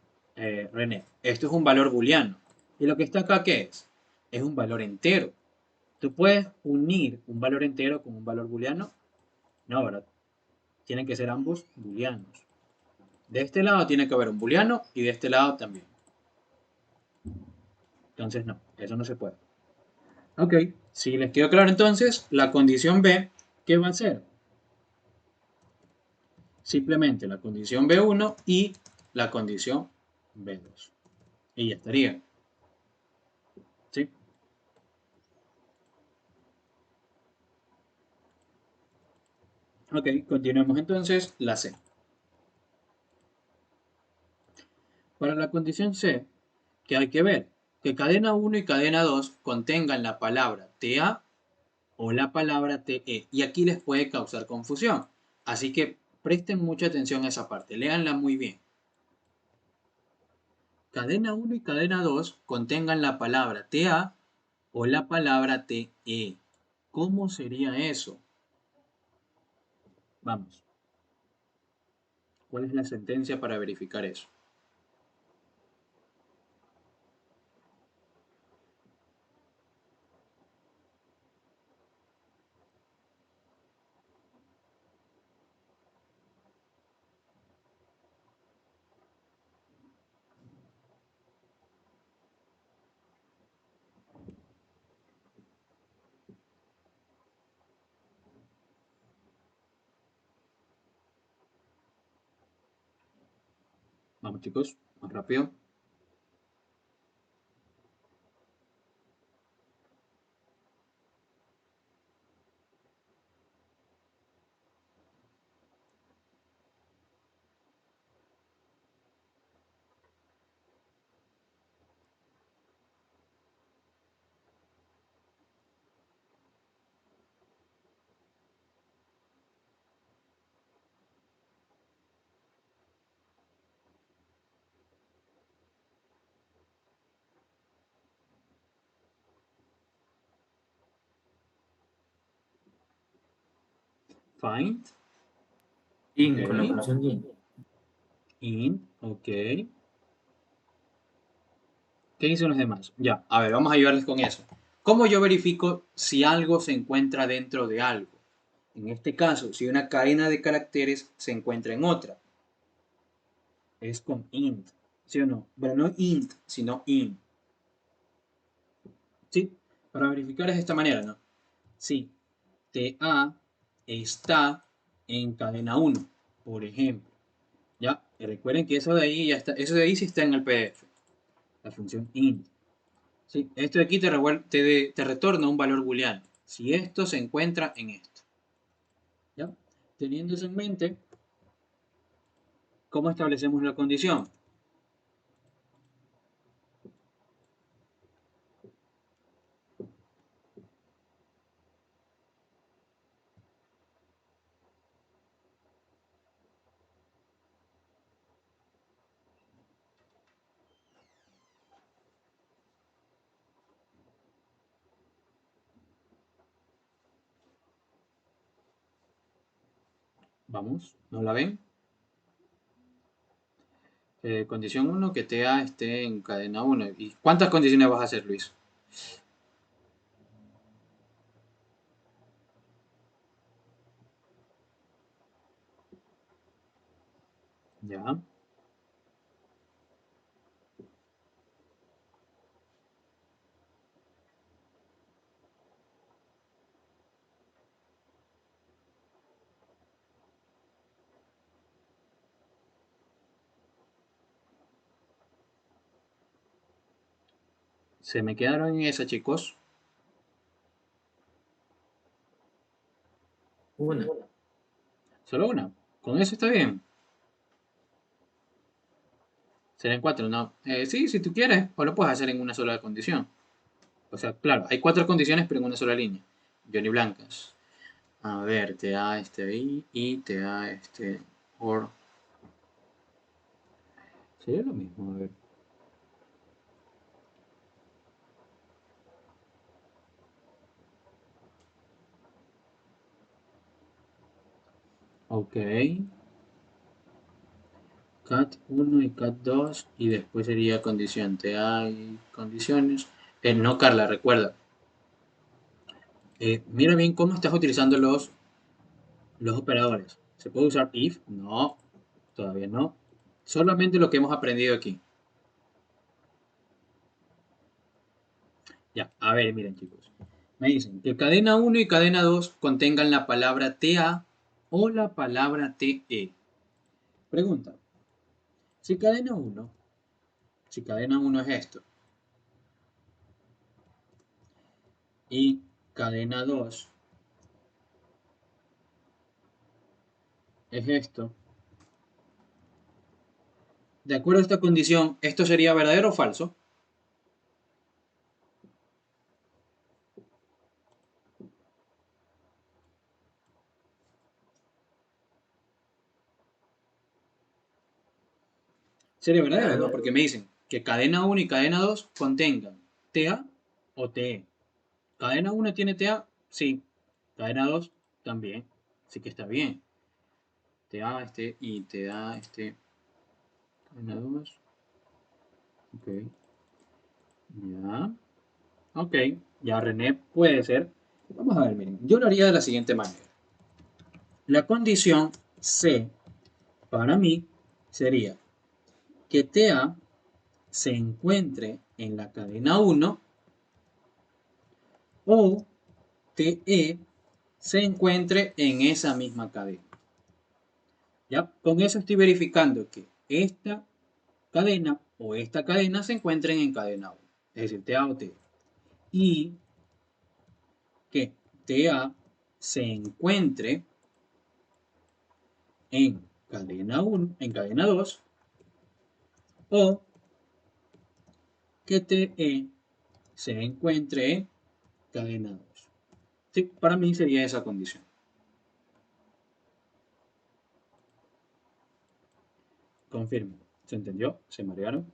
René, esto es un valor booleano. ¿Y lo que está acá qué es? Es un valor entero. ¿Tú puedes unir un valor entero con un valor booleano? No, ¿verdad? Tienen que ser ambos booleanos. De este lado tiene que haber un booleano y de este lado también. Entonces no, eso no se puede. Ok, si les quedó claro entonces, la condición B, ¿qué va a ser? Simplemente la condición B1 y la condición B2. Y ya estaría. ¿Sí? Ok, continuemos entonces la C. Para la condición C, ¿qué hay que ver? Que cadena 1 y cadena 2 contengan la palabra TA o la palabra TE. Y aquí les puede causar confusión. Así que presten mucha atención a esa parte. Léanla muy bien. Cadena 1 y cadena 2 contengan la palabra TA o la palabra TE. ¿Cómo sería eso? Vamos. ¿Cuál es la sentencia para verificar eso? Vamos chicos, más rápido. Find, In, con la ok. función in. In, ok. ¿Qué dicen los demás? Ya, a ver, vamos a ayudarles con eso. ¿Cómo yo verifico si algo se encuentra dentro de algo? En este caso, si una cadena de caracteres se encuentra en otra, es con int, ¿sí o no? Bueno, no int, sino in. ¿Sí? Para verificar es de esta manera, ¿no? Sí, TA está en cadena 1, por ejemplo. ¿Ya? Y recuerden que eso de ahí ya está, eso de ahí sí está en el PDF, la función int. ¿Sí? Esto de aquí te retorna un valor booleano. Si esto se encuentra en esto. ¿Ya? Teniendo eso en mente, ¿cómo establecemos la condición? Vamos, ¿no la ven? Condición 1, que TA esté en cadena 1. ¿Y cuántas condiciones vas a hacer, Luis? Ya. Se me quedaron en esa, chicos. Una. Solo una. Con eso está bien. Serán cuatro, ¿no? Sí, si tú quieres, o lo puedes hacer en una sola condición. O sea, claro, hay cuatro condiciones, pero en una sola línea. Johnny Blancas. A ver, te da este ahí y te da este or. Sería lo mismo, a ver. Ok. Cat 1 y cat 2 y después sería condición. Te hay condiciones. No, Carla, recuerda. Mira bien cómo estás utilizando los operadores. ¿Se puede usar if? No, todavía no. Solamente lo que hemos aprendido aquí. Ya, a ver, miren chicos. Me dicen que cadena 1 y cadena 2 contengan la palabra TA o la palabra TE. Pregunta. Si cadena 1, si cadena 1 es esto y cadena 2 es esto, de acuerdo a esta condición, ¿esto sería verdadero o falso? Sería verdadero, ¿no? Porque me dicen que cadena 1 y cadena 2 contengan TA o TE. ¿Cadena 1 tiene TA? Sí. Cadena 2 también. Así que está bien. TA este y TA este. Cadena 2. Ok. Ya. Ok. Ya René puede ser. Vamos a ver, miren. Yo lo haría de la siguiente manera. La condición C para mí sería que TA se encuentre en la cadena 1 o TE se encuentre en esa misma cadena. ¿Ya? Con eso estoy verificando que esta cadena o esta cadena se encuentren en cadena 1, es decir, TA o T. Y que TA se encuentre en cadena 1, en cadena 2, o que TE se encuentre en cadena 2. Sí, para mí sería esa condición. Confirmo. ¿Se entendió? ¿Se marearon?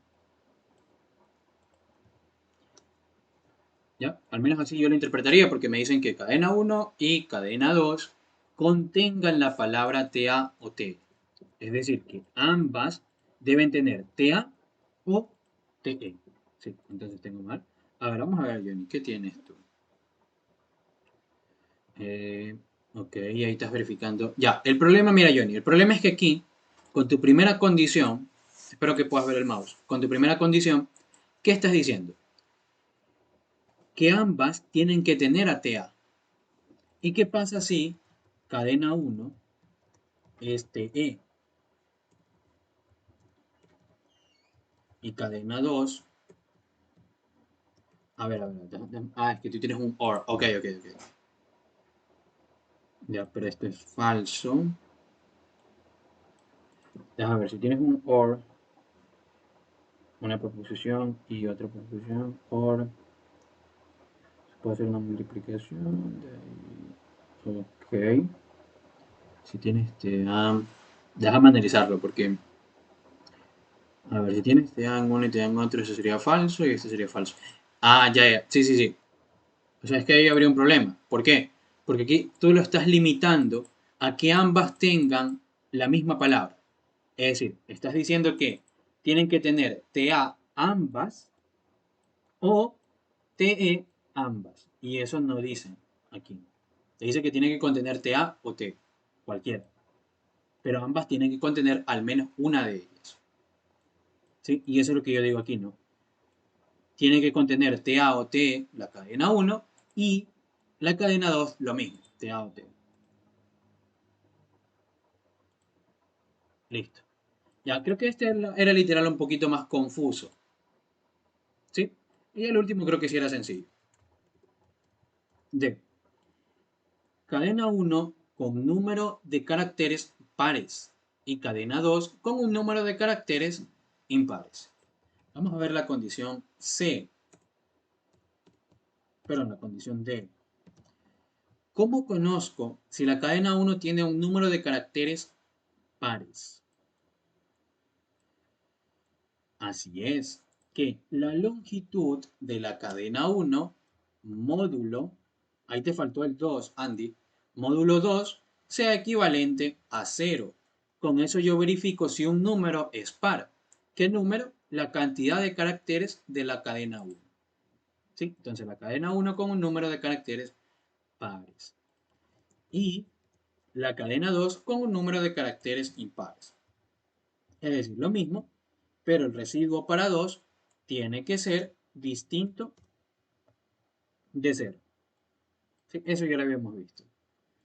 ¿Ya? Al menos así yo lo interpretaría porque me dicen que cadena 1 y cadena 2 contengan la palabra TA o T. Es decir, que ambas deben tener TA o TE. Sí, entonces tengo mal. A ver, vamos a ver, Johnny, ¿qué tienes tú? Ok, ahí estás verificando. Ya, el problema, mira, Johnny, el problema es que aquí, con tu primera condición, espero que puedas ver el mouse, con tu primera condición, ¿qué estás diciendo? Que ambas tienen que tener a TA. ¿Y qué pasa si cadena 1 es TE y cadena 2? A ver. Es que tú tienes un OR. Ok. Ya, pero esto es falso. Déjame ver, si tienes un OR, una proposición y otra proposición, OR, se puede hacer una multiplicación de ahí. Ok. Si tienes déjame analizarlo porque, a ver, si tienes en uno y en otro, eso sería falso y esto sería falso. Ya. Sí. O sea, es que ahí habría un problema. ¿Por qué? Porque aquí tú lo estás limitando a que ambas tengan la misma palabra. Es decir, estás diciendo que tienen que tener TA ambas o TE ambas. Y eso no dicen aquí. Te dice que tiene que contener TA o T, cualquiera. Pero ambas tienen que contener al menos una de ellas. ¿Sí? Y eso es lo que yo digo aquí, ¿no? Tiene que contener TA o T, la cadena 1, y la cadena 2, lo mismo, TA o T. Listo. Ya, creo que este era literal un poquito más confuso. ¿Sí? Y el último creo que sí era sencillo. D. Cadena 1 con número de caracteres pares y cadena 2 con un número de caracteres impares. Vamos a ver la condición C. Perdón, la condición D. ¿Cómo conozco si la cadena 1 tiene un número de caracteres pares? Así es, que la longitud de la cadena 1, módulo, ahí te faltó el 2, Andy, módulo 2, sea equivalente a 0. Con eso yo verifico si un número es par. ¿Qué número? La cantidad de caracteres de la cadena 1. ¿Sí? Entonces la cadena 1 con un número de caracteres pares. Y la cadena 2 con un número de caracteres impares. Es decir, lo mismo, pero el residuo para 2 tiene que ser distinto de 0. ¿Sí? Eso ya lo habíamos visto.